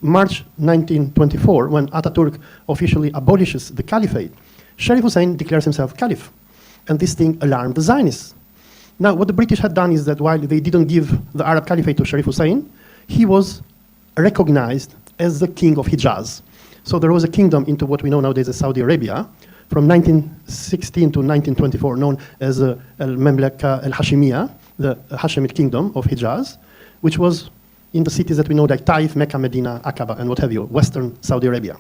Speaker 3: March 1924, when Ataturk officially abolishes the caliphate, Sharif Hussein declares himself caliph. And this thing alarmed the Zionists. Now, what the British had done is that while they didn't give the Arab caliphate to Sharif Hussein, he was recognized as the king of Hijaz. So there was a kingdom into what we know nowadays as Saudi Arabia, from 1916 to 1924, known as Al-Mamlaka Al-Hashimiyya, the Hashemite kingdom of Hijaz, which was in the cities that we know like Taif, Mecca, Medina, Aqaba, and what have you, Western Saudi Arabia.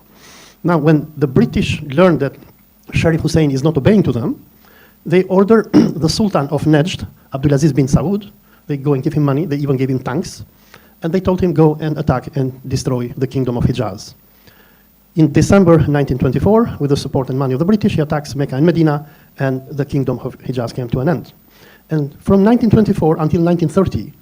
Speaker 3: Now, when the British learned that Sharif Hussein is not obeying to them, they order the Sultan of Najd, Abdulaziz bin Saud, they go and give him money, they even gave him tanks, and they told him go and attack and destroy the kingdom of Hijaz. In December 1924, with the support and money of the British, he attacks Mecca and Medina, and the kingdom of Hijaz came to an end. And from 1924 until 1930,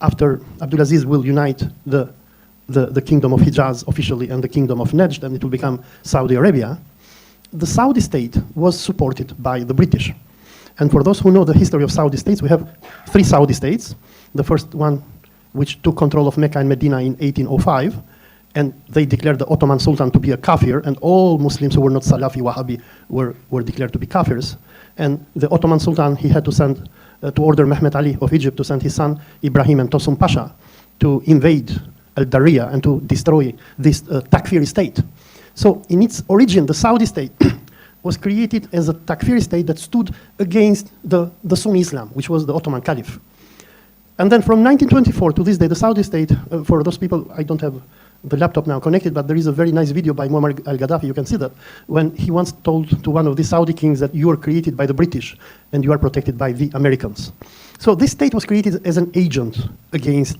Speaker 3: after Abdulaziz will unite the kingdom of Hijaz officially and the kingdom of Najd, and it will become Saudi Arabia, the Saudi state was supported by the British. And for those who know the history of Saudi states, we have 3 Saudi states. The first one, which took control of Mecca and Medina in 1805, and they declared the Ottoman Sultan to be a kafir, and all Muslims who were not Salafi, Wahhabi were declared to be kafirs. And the Ottoman Sultan, he had to send, to order Mehmet Ali of Egypt to send his son Ibrahim and Tosun Pasha to invade Al-Dariyah and to destroy this Takfiri state. So in its origin, the Saudi state was created as a Takfiri state that stood against the Sunni Islam, which was the Ottoman Caliph. And then from 1924 to this day, the Saudi state, for those people, I don't have the laptop now connected, but there is a very nice video by Muammar al-Gaddafi, you can see that, when he once told to one of the Saudi kings that you are created by the British and you are protected by the Americans. So this state was created as an agent against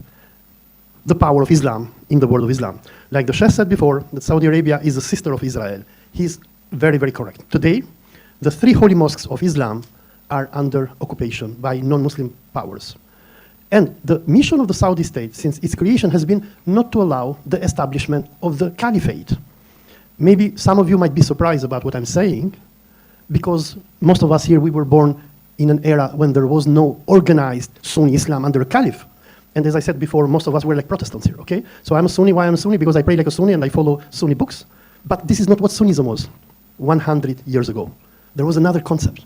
Speaker 3: the power of Islam in the world of Islam. Like the Sheikh said before, that Saudi Arabia is a sister of Israel. He's very, very correct. Today, the 3 holy mosques of Islam are under occupation by non-Muslim powers. And the mission of the Saudi state since its creation has been not to allow the establishment of the caliphate. Maybe some of you might be surprised about what I'm saying, because most of us here, we were born in an era when there was no organized Sunni Islam under a caliph. And as I said before, most of us were like Protestants here, okay? So I'm a Sunni. Why I'm a Sunni? Because I pray like a Sunni and I follow Sunni books. But this is not what Sunnism was 100 years ago. There was another concept.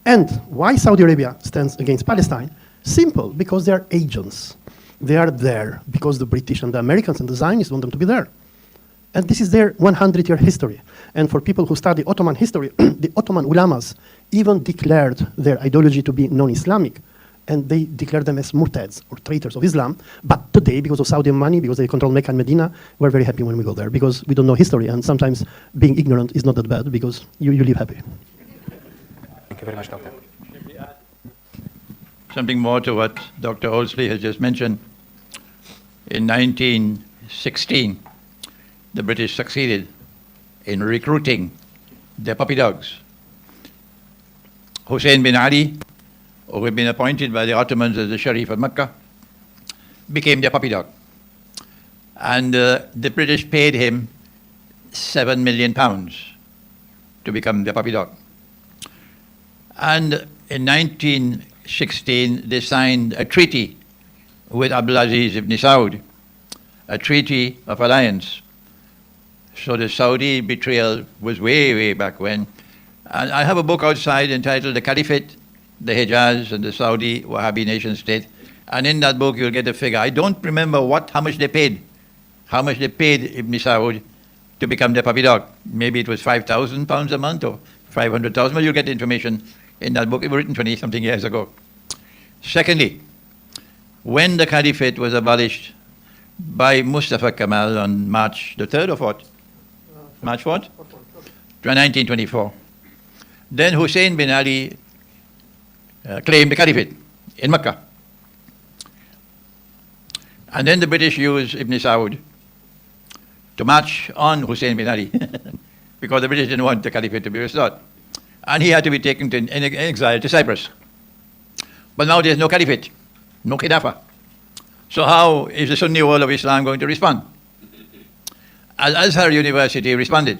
Speaker 3: And why Saudi Arabia stands against Palestine? Simple, because they are agents. They are there because the British and the Americans and the Zionists want them to be there. And this is their 100-year history. And for people who study Ottoman history, the Ottoman ulamas even declared their ideology to be non-Islamic. And they declare them as murtads, or traitors of Islam. But today, because of Saudi money, because they control Mecca and Medina, we're very happy when we go there, because we don't know history, and sometimes being ignorant is not that bad, because you live happy.
Speaker 2: Thank you very much, Doctor.
Speaker 1: Something more to what Dr. Olsley has just mentioned. In 1916, the British succeeded in recruiting their puppy dogs. Hosein bin Ali, who had been appointed by the Ottomans as the Sharif of Mecca, became their puppy dog. And the British paid him £7 million to become the puppy dog. And in 1916, they signed a treaty with Abdulaziz ibn Saud, a treaty of alliance. So the Saudi betrayal was way, way back when. And I have a book outside entitled The Caliphate, the Hijaz, and the Saudi Wahhabi nation state. And in that book, you'll get a figure. I don't remember how much they paid Ibn Saud to become the puppy dog. Maybe it was £5,000 a month or 500,000. Well, you'll get the information in that book. It was written 20-something years ago. Secondly, when the Caliphate was abolished by Mustafa Kemal on March the 3rd or 4th? March 4th? 1924. Then Hosein bin Ali claimed the Caliphate in Mecca. And then the British used Ibn Saud to march on Hosein bin Ali because the British didn't want the Caliphate to be restored. And he had to be taken in exile to Cyprus. But now there's no Caliphate, no Khilafah. So how is the Sunni world of Islam going to respond? Al-Azhar University responded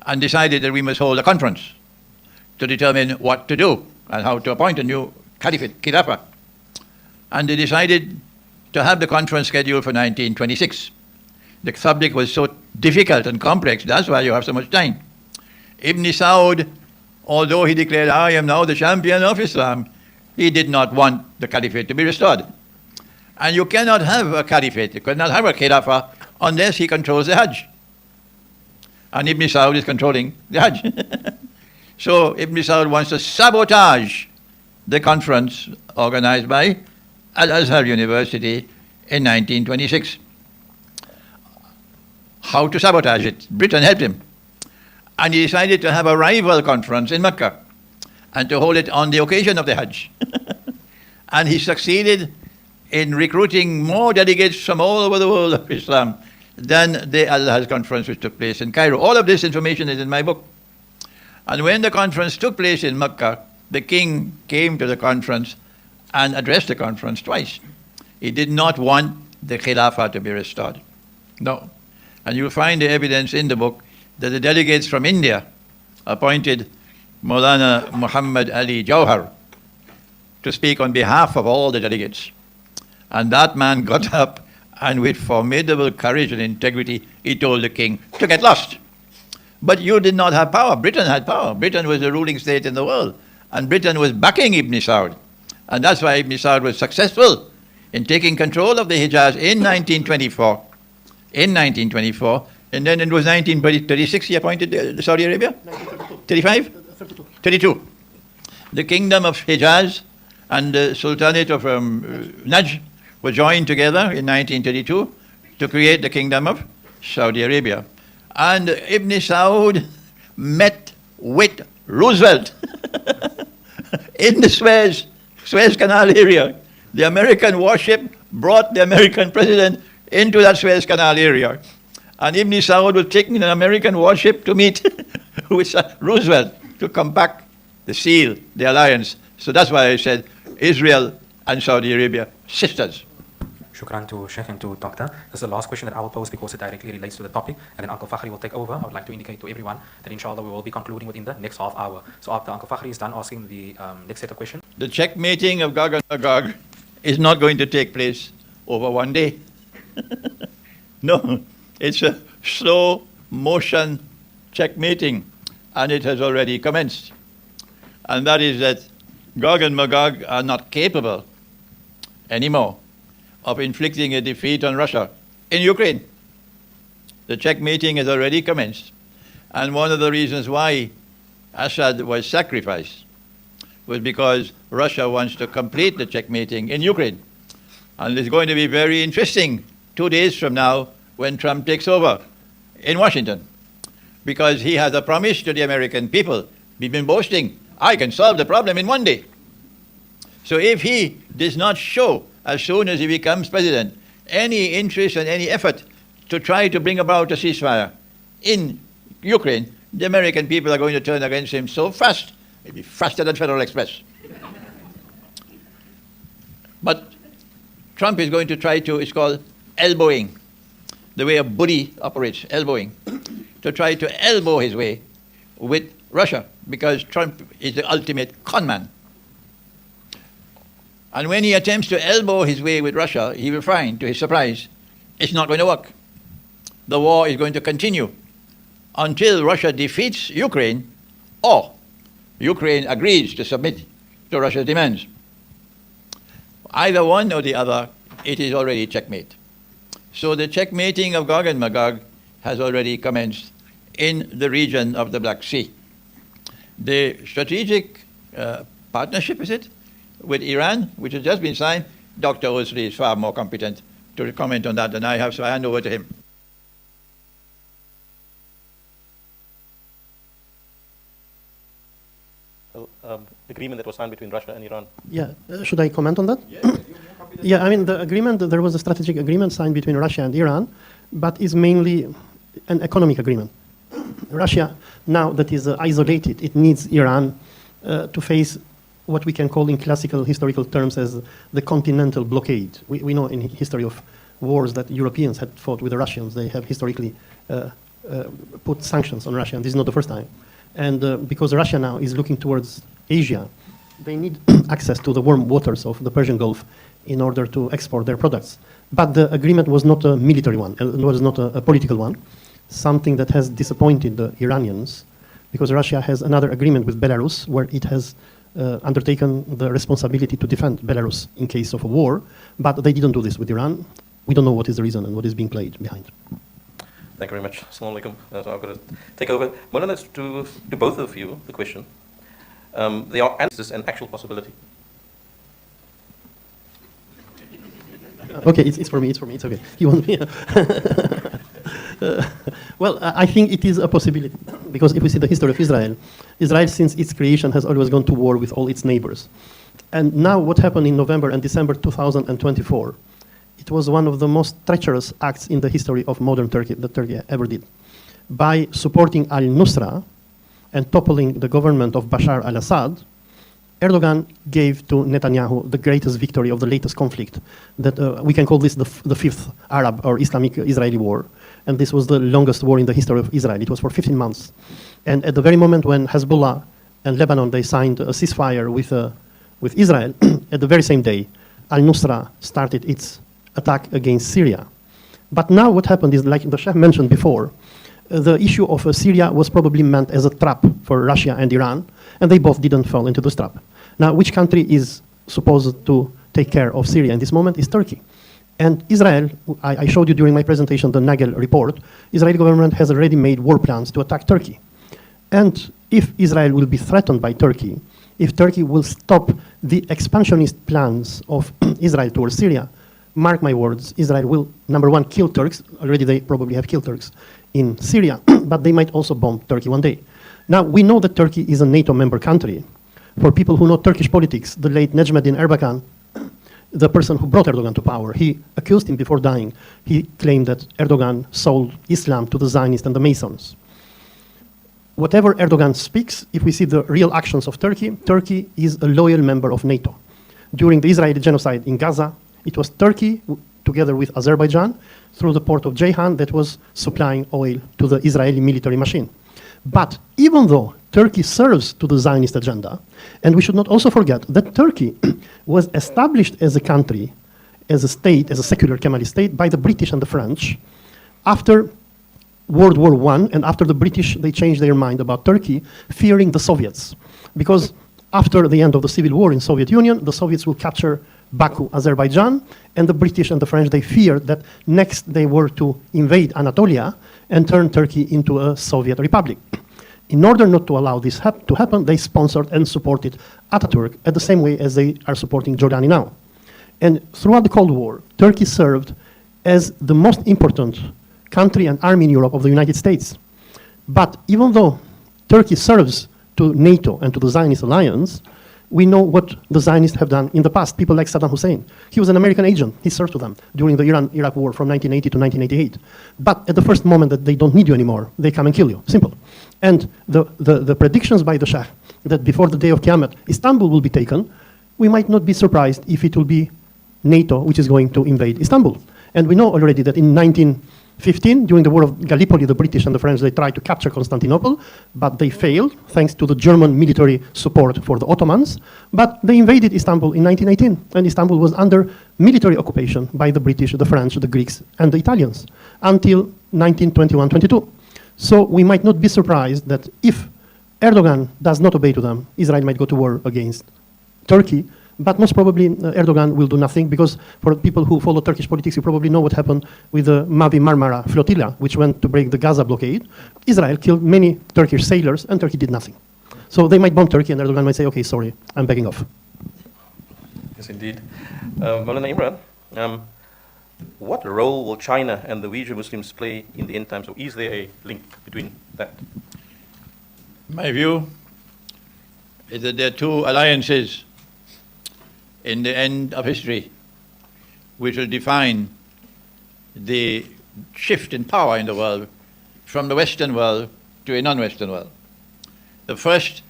Speaker 1: and decided that we must hold a conference to determine what to do and how to appoint a new Caliphate, Khilafah. And they decided to have the conference scheduled for 1926. The subject was so difficult and complex, that's why you have so much time. Ibn Saud, although he declared, I am now the champion of Islam, he did not want the Caliphate to be restored. And you cannot have a Caliphate, you cannot have a Khilafah unless he controls the Hajj. And Ibn Saud is controlling the Hajj. So Ibn Saud wants to sabotage the conference organized by Al-Azhar University in 1926. How to sabotage it? Britain helped him. And he decided to have a rival conference in Mecca and to hold it on the occasion of the Hajj. And he succeeded in recruiting more delegates from all over the world of Islam than the Al-Hajj conference which took place in Cairo. All of this information is in my book. And when the conference took place in Mecca, the king came to the conference and addressed the conference twice. He did not want the Khilafah to be restored. No. And you'll find the evidence in the book that the delegates from India appointed Maulana Muhammad Ali Jauhar to speak on behalf of all the delegates. And that man got up and with formidable courage and integrity, he told the king to get lost. But you did not have power. Britain had power. Britain was the ruling state in the world. And Britain was backing Ibn Saud. And that's why Ibn Saud was successful in taking control of the Hijaz in 1924. And then it was 1936 he appointed Saudi Arabia? 35? 32. The kingdom of Hijaz and the Sultanate of Najd were joined together in 1932 to create the kingdom of Saudi Arabia. And Ibn Saud met with Roosevelt in the Suez Canal area. The American warship brought the American president into that Suez Canal area. And Ibn Saud was taking an American warship to meet with Roosevelt to compact the seal, the alliance. So that's why I said Israel and Saudi Arabia, sisters.
Speaker 2: Shukran to Sheikh and to Doctor. This is the last question that I will pose because it directly relates to the topic, and then Uncle Fakhri will take over. I would like to indicate to everyone that inshallah we will be concluding within the next half hour. So after Uncle Fakhri is done asking the next set of questions.
Speaker 1: The checkmating of Gog and Magog is not going to take place over one day. No, it's a slow motion checkmating, and it has already commenced. And that is that Gog and Magog are not capable anymore of inflicting a defeat on Russia in Ukraine. The checkmating has already commenced. And one of the reasons why Assad was sacrificed was because Russia wants to complete the checkmating in Ukraine. And it's going to be very interesting 2 days from now when Trump takes over in Washington, because he has a promise to the American people. We've been boasting, I can solve the problem in 1 day. So if he does not show, as soon as he becomes president, any interest and any effort to try to bring about a ceasefire in Ukraine, the American people are going to turn against him so fast, maybe faster than Federal Express. But Trump is going to try to, it's called elbowing. the way a bully operates, elbowing, to try to elbow his way with Russia, because Trump is the ultimate conman. And when he attempts to elbow his way with Russia, he will find, to his surprise, it's not going to work. The war is going to continue until Russia defeats Ukraine or Ukraine agrees to submit to Russia's demands. Either one or the other, it is already checkmate. So the checkmating of Gog and Magog has already commenced in the region of the Black Sea. The strategic partnership, is it, with Iran, which has just been signed, Dr. Hosein is far more competent to comment on that than I have, so I hand over to him.
Speaker 4: Agreement that was signed between Russia and Iran.
Speaker 3: Yeah, should I comment on that? Yeah, I mean, the agreement, there was a strategic agreement signed between Russia and Iran, but is mainly an economic agreement. Russia, now that is isolated, it needs Iran to face what we can call in classical historical terms as the continental blockade. We know in history of wars that Europeans had fought with the Russians. They have historically put sanctions on Russia, and this is not the first time. And because Russia now is looking towards Asia, they need access to the warm waters of the Persian Gulf in order to export their products. But the agreement was not a military one, it was not a political one, something that has disappointed the Iranians, because Russia has another agreement with Belarus where it has undertaken the responsibility to defend Belarus in case of a war, but they didn't do this with Iran. We don't know what is the reason and what is being played behind.
Speaker 4: Thank you very much. Assalamu alaikum. So I'm going to take over. Molana, to both of you, the question. There are answers and actual possibility.
Speaker 3: Okay, it's for me, it's okay. You want me? Well, I think it is a possibility, because if we see the history of Israel, Israel since its creation has always gone to war with all its neighbors. And now what happened in November and December 2024, it was one of the most treacherous acts in the history of modern Turkey that Turkey ever did. By supporting al-Nusra and toppling the government of Bashar al-Assad, Erdogan gave to Netanyahu the greatest victory of the latest conflict. That we can call this the fifth Arab or Islamic Israeli war. And this was the longest war in the history of Israel. It was for 15 months. And at the very moment when Hezbollah and Lebanon, they signed a ceasefire with Israel, at the very same day, al-Nusra started its attack against Syria. But now what happened is, like the Sheikh mentioned before, the issue of Syria was probably meant as a trap for Russia and Iran, and they both didn't fall into this trap. Now, which country is supposed to take care of Syria in this moment is Turkey. And Israel, I showed you during my presentation the Nagel report, Israeli government has already made war plans to attack Turkey. And if Israel will be threatened by Turkey, if Turkey will stop the expansionist plans of Israel towards Syria, mark my words, Israel will, number one, kill Turks. Already they probably have killed Turks in Syria, but they might also bomb Turkey one day. Now, we know that Turkey is a NATO member country. For people who know Turkish politics, the late Necmettin Erbakan, the person who brought Erdogan to power, he accused him before dying. He claimed that Erdogan sold Islam to the Zionists and the Masons. Whatever Erdogan speaks, if we see the real actions of Turkey, Turkey is a loyal member of NATO. During the Israeli genocide in Gaza, it was Turkey, together with Azerbaijan, through the port of Ceyhan, that was supplying oil to the Israeli military machine. But even though Turkey serves to the Zionist agenda, and we should not also forget that Turkey was established as a country, as a state, as a secular Kemalist state, by the British and the French, after World War I, and after the British, they changed their mind about Turkey, fearing the Soviets. Because after the end of the Civil War in Soviet Union, the Soviets will capture Baku, Azerbaijan, and the British and the French, they feared that next they were to invade Anatolia and turn Turkey into a Soviet republic. In order not to allow this to happen, they sponsored and supported Ataturk at the same way as they are supporting Giordani now. And throughout the Cold War, Turkey served as the most important country and army in Europe of the United States. But even though Turkey serves to NATO and to the Zionist alliance, we know what the Zionists have done in the past. People like Saddam Hussein. He was an American agent. He served to them during the Iran-Iraq war from 1980 to 1988. But at the first moment that they don't need you anymore, they come and kill you. Simple. And the predictions by the Shah that before the day of Qiyamah, Istanbul will be taken, we might not be surprised if it will be NATO which is going to invade Istanbul. And we know already that in 15, during the War of Gallipoli, the British and the French, they tried to capture Constantinople, but they failed thanks to the German military support for the Ottomans. But they invaded Istanbul in 1918, and Istanbul was under military occupation by the British, the French, the Greeks, and the Italians until 1921-22. So we might not be surprised that if Erdogan does not obey to them, Israel might go to war against Turkey. But most probably Erdogan will do nothing, because for people who follow Turkish politics, you probably know what happened with the Mavi Marmara flotilla, which went to break the Gaza blockade. Israel killed many Turkish sailors, and Turkey did nothing. So they might bomb Turkey, and Erdogan might say, okay, sorry, I'm backing off.
Speaker 4: Yes, indeed. Maulana Imran, what role will China and the Uyghur Muslims play in the end times? Or is there a link between that?
Speaker 1: My view is that there are two alliances in the end of history which will define the shift in power in the world from the Western world to a non-Western world. The first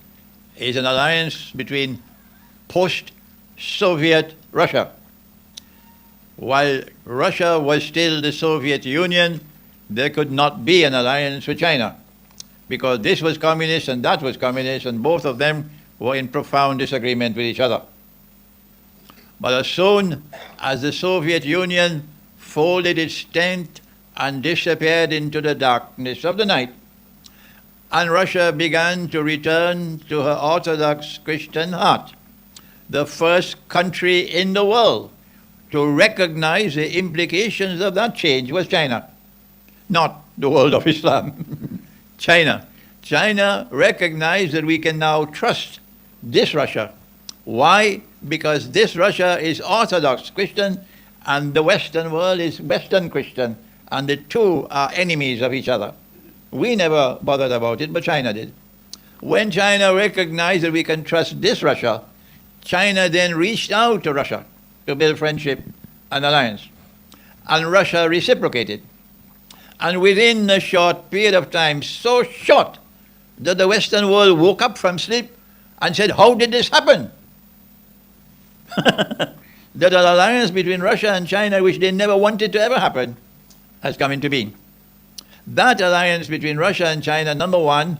Speaker 1: is an alliance between post-Soviet Russia. While Russia was still the Soviet Union, there could not be an alliance with China, because this was communist and that was communist, and both of them were in profound disagreement with each other. But as soon as the Soviet Union folded its tent and disappeared into the darkness of the night, and Russia began to return to her Orthodox Christian heart, the first country in the world to recognize the implications of that change was China, not the world of Islam. China. China recognized that we can now trust this Russia. Why? Because this Russia is Orthodox Christian and the Western world is Western Christian, and the two are enemies of each other. We never bothered about it, but China did. When China recognized that we can trust this Russia, China then reached out to Russia to build friendship and alliance. And Russia reciprocated. And within a short period of time, so short, that the Western world woke up from sleep and said, how did this happen? That an alliance between Russia and China, which they never wanted to ever happen, has come into being. That alliance between Russia and China, number one,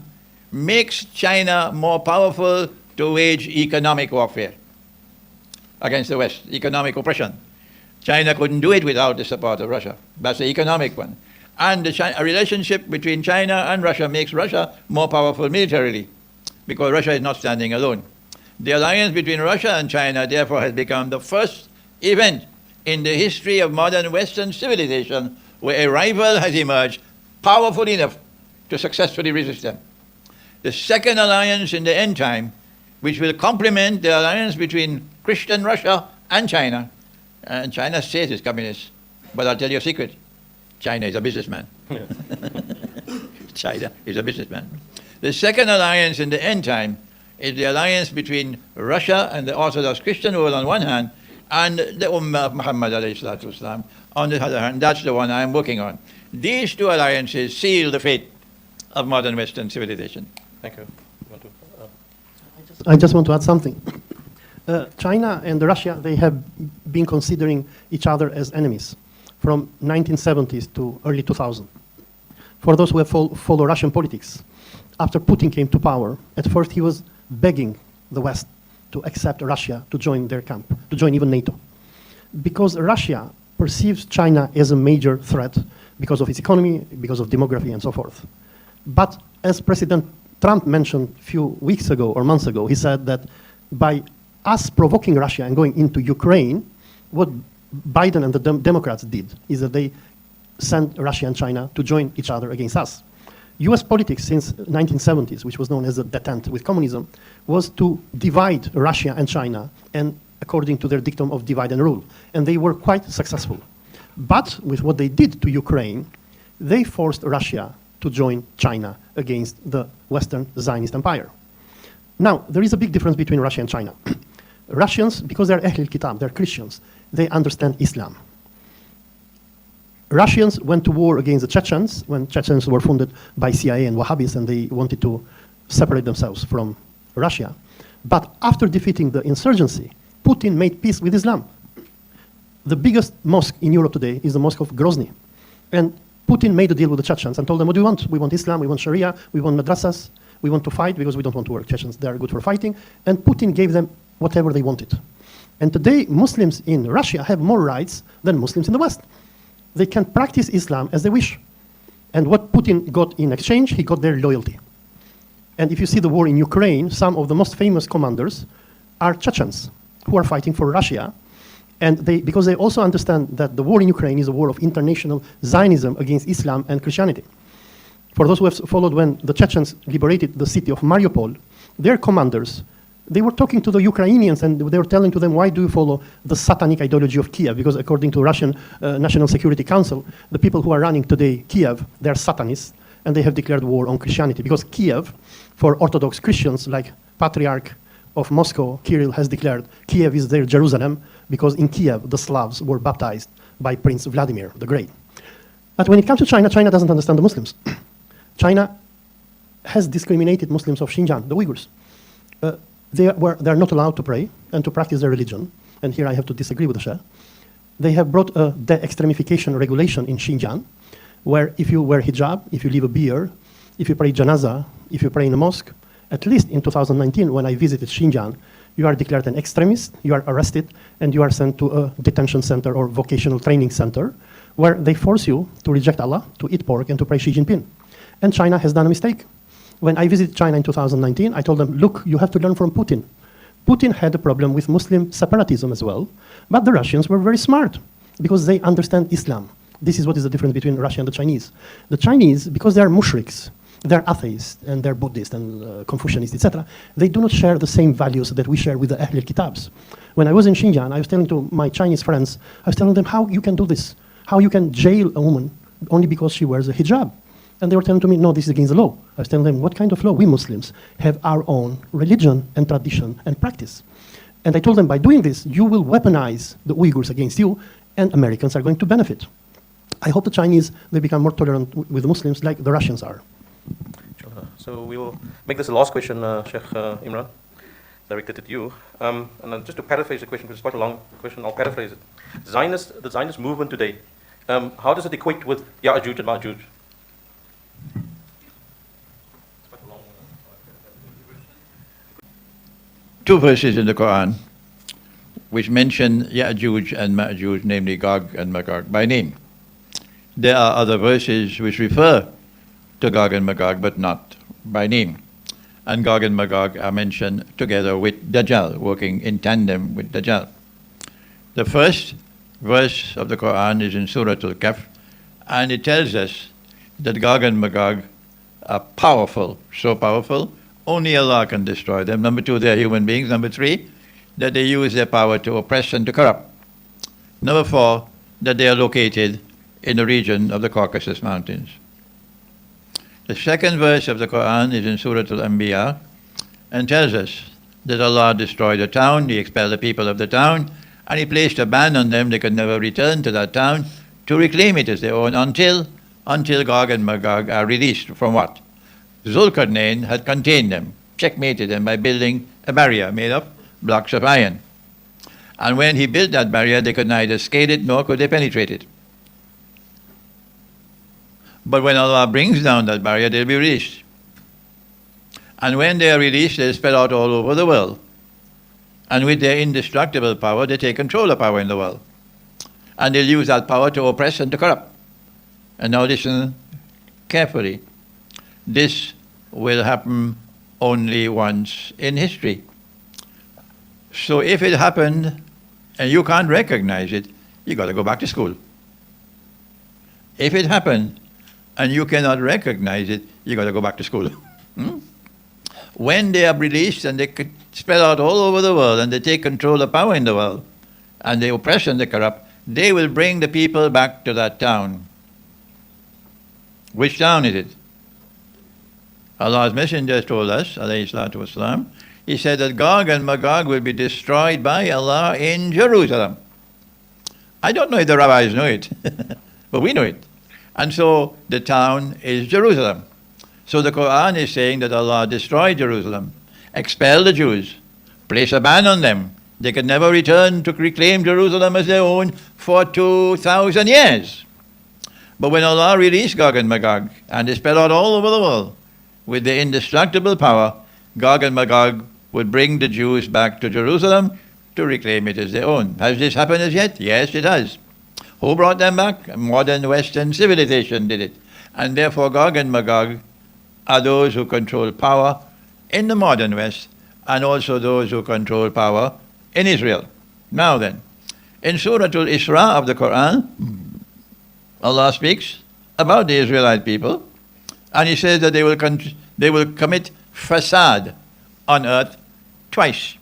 Speaker 1: makes China more powerful to wage economic warfare against the West, economic oppression. China couldn't do it without the support of Russia. That's the economic one. And a relationship between China and Russia makes Russia more powerful militarily, because Russia is not standing alone. The alliance between Russia and China, therefore, has become the first event in the history of modern Western civilization where a rival has emerged powerful enough to successfully resist them. The second alliance in the end time, which will complement the alliance between Christian Russia and China China says it's communist, but I'll tell you a secret. China is a businessman. China is a businessman. The second alliance in the end time is the alliance between Russia and the Orthodox Christian world on one hand, and the Ummah of Muhammad ﷺ on the other hand. That's the one I'm working on. These two alliances seal the fate of modern Western civilization.
Speaker 4: Thank you.
Speaker 3: I just want to add something. China and Russia, they have been considering each other as enemies from 1970s to early 2000. For those who have follow Russian politics, after Putin came to power, at first he was begging the West to accept Russia to join their camp, to join even NATO. Because Russia perceives China as a major threat because of its economy, because of demography, and so forth. But as President Trump mentioned a few weeks ago or months ago, he said that by us provoking Russia and going into Ukraine, what Biden and the Democrats did is that they sent Russia and China to join each other against us. US politics since 1970s, which was known as a detente with communism, was to divide Russia and China, and according to their dictum of divide and rule. And they were quite successful. But with what they did to Ukraine, they forced Russia to join China against the Western Zionist empire. Now, there is a big difference between Russia and China. Russians, because they're Ahl Kitab, they're Christians, they understand Islam. Russians went to war against the Chechens when Chechens were funded by CIA and Wahhabis, and they wanted to separate themselves from Russia. But after defeating the insurgency, Putin made peace with Islam. The biggest mosque in Europe today is the Mosque of Grozny. And Putin made a deal with the Chechens and told them, what do you want? We want Islam, we want Sharia, we want madrasas, we want to fight because we don't want to work. Chechens, they are good for fighting. And Putin gave them whatever they wanted. And today, Muslims in Russia have more rights than Muslims in the West. They can practice Islam as they wish. And what Putin got in exchange, he got their loyalty. And if you see the war in Ukraine, some of the most famous commanders are Chechens who are fighting for Russia. And because they also understand that the war in Ukraine is a war of international Zionism against Islam and Christianity. For those who have followed when the Chechens liberated the city of Mariupol, their commanders, they were talking to the Ukrainians and they were telling to them, why do you follow the satanic ideology of Kiev? Because according to Russian National Security Council, the people who are running today Kiev, they're Satanists and they have declared war on Christianity. Because Kiev, for Orthodox Christians like Patriarch of Moscow, Kirill has declared Kiev is their Jerusalem because in Kiev the Slavs were baptized by Prince Vladimir the Great. But when it comes to China, China doesn't understand the Muslims. China has discriminated Muslims of Xinjiang, the Uyghurs. They are not allowed to pray and to practice their religion. And here I have to disagree with the Sheikh. They have brought a de-extremification regulation in Xinjiang, where if you wear hijab, if you leave a beard, if you pray janazah, if you pray in a mosque, at least in 2019, when I visited Xinjiang, you are declared an extremist, you are arrested, and you are sent to a detention center or vocational training center, where they force you to reject Allah, to eat pork, and to pray Xi Jinping. And China has done a mistake. When I visited China in 2019, I told them, look, you have to learn from Putin. Putin had a problem with Muslim separatism as well, but the Russians were very smart because they understand Islam. This is what is the difference between Russia and the Chinese. The Chinese, because they are mushriks, they're atheists, and they're Buddhists and Confucianists, etc., they do not share the same values that we share with the Ahlul Kitabs. When I was in Xinjiang, I was telling to my Chinese friends, I was telling them how you can do this, how you can jail a woman only because she wears a hijab. And they were telling to me, no, this is against the law. I was telling them, what kind of law? We Muslims have our own religion and tradition and practice. And I told them, by doing this, you will weaponize the Uyghurs against you, and Americans are going to benefit. I hope the Chinese, they become more tolerant with the Muslims like the Russians are.
Speaker 4: So we will make this the last question, Sheikh Imran, directed at you. And just to paraphrase the question, because it's quite a long question, I'll paraphrase it. The Zionist movement today, how does it equate with Ya'juj and Ma'juj?
Speaker 1: Two verses in the Quran which mention Ya'juj and Ma'juj, namely Gog and Magog, by name. There are other verses which refer to Gog and Magog, but not by name. And Gog and Magog are mentioned together with Dajjal, working in tandem with Dajjal. The first verse of the Quran is in Surah Al-Kahf, and it tells us that Gog and Magog are powerful, so powerful, only Allah can destroy them. Number two, they are human beings. Number three, that they use their power to oppress and to corrupt. Number four, that they are located in the region of the Caucasus Mountains. The second verse of the Quran is in Surah Al-Anbiya and tells us that Allah destroyed a town, He expelled the people of the town, and He placed a ban on them. They could never return to that town to reclaim it as their own until Gog and Magog are released from what? Zulkarnain had contained them, checkmated them by building a barrier made of blocks of iron. And when he built that barrier, they could neither scale it nor could they penetrate it. But when Allah brings down that barrier, they'll be released. And when they are released, they'll spread out all over the world. And with their indestructible power, they take control of power in the world. And they'll use that power to oppress and to corrupt. And now listen carefully. This will happen only once in history. So if it happened and you can't recognize it, you got to go back to school. If it happened and you cannot recognize it, you got to go back to school. When they are released and they could spread out all over the world and they take control of power in the world and they oppress and they corrupt, they will bring the people back to that town. Which town is it? Allah's Messenger told us, alayhi salatu wasalam, He said that Gog and Magog will be destroyed by Allah in Jerusalem. I don't know if the rabbis know it, but we know it. And so the town is Jerusalem. So the Quran is saying that Allah destroyed Jerusalem, expelled the Jews, placed a ban on them. They could never return to reclaim Jerusalem as their own for 2,000 years. But when Allah released Gog and Magog, and they spread out all over the world with their indestructible power, Gog and Magog would bring the Jews back to Jerusalem to reclaim it as their own. Has this happened as yet? Yes, it has. Who brought them back? Modern Western civilization did it. And therefore Gog and Magog are those who control power in the modern West, and also those who control power in Israel. Now then, in Surah Al-Isra of the Quran, Allah speaks about the Israelite people, and He says that they will commit fasad on earth twice.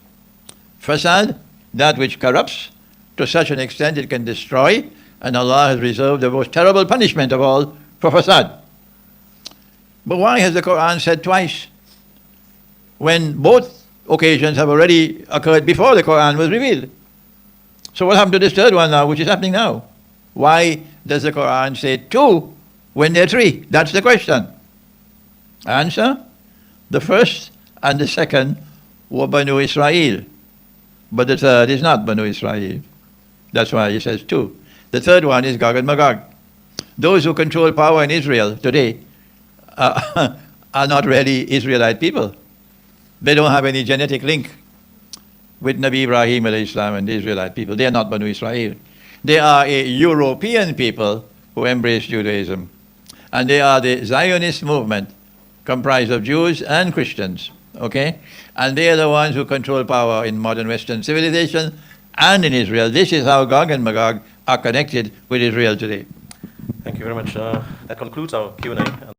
Speaker 1: Fasad, that which corrupts to such an extent it can destroy, and Allah has reserved the most terrible punishment of all for fasad. But why has the Quran said twice, when both occasions have already occurred before the Quran was revealed? So what happened to this third one now, which is happening now? Why does the Quran say two when there are three? That's the question. Answer: the first and the second were Banu Israel, but the third is not Banu Israel. That's why he says two. The third one is Gog and Magog. Those who control power in Israel today are not really Israelite people. They don't have any genetic link with Nabi Ibrahim alayhi salam and the Israelite people. They are not Banu Israel. They are a European people who embrace Judaism. And they are the Zionist movement, comprised of Jews and Christians. Okay? And they are the ones who control power in modern Western civilization and in Israel. This is how Gog and Magog are connected with Israel today.
Speaker 4: Thank you very much. That concludes our Q&A.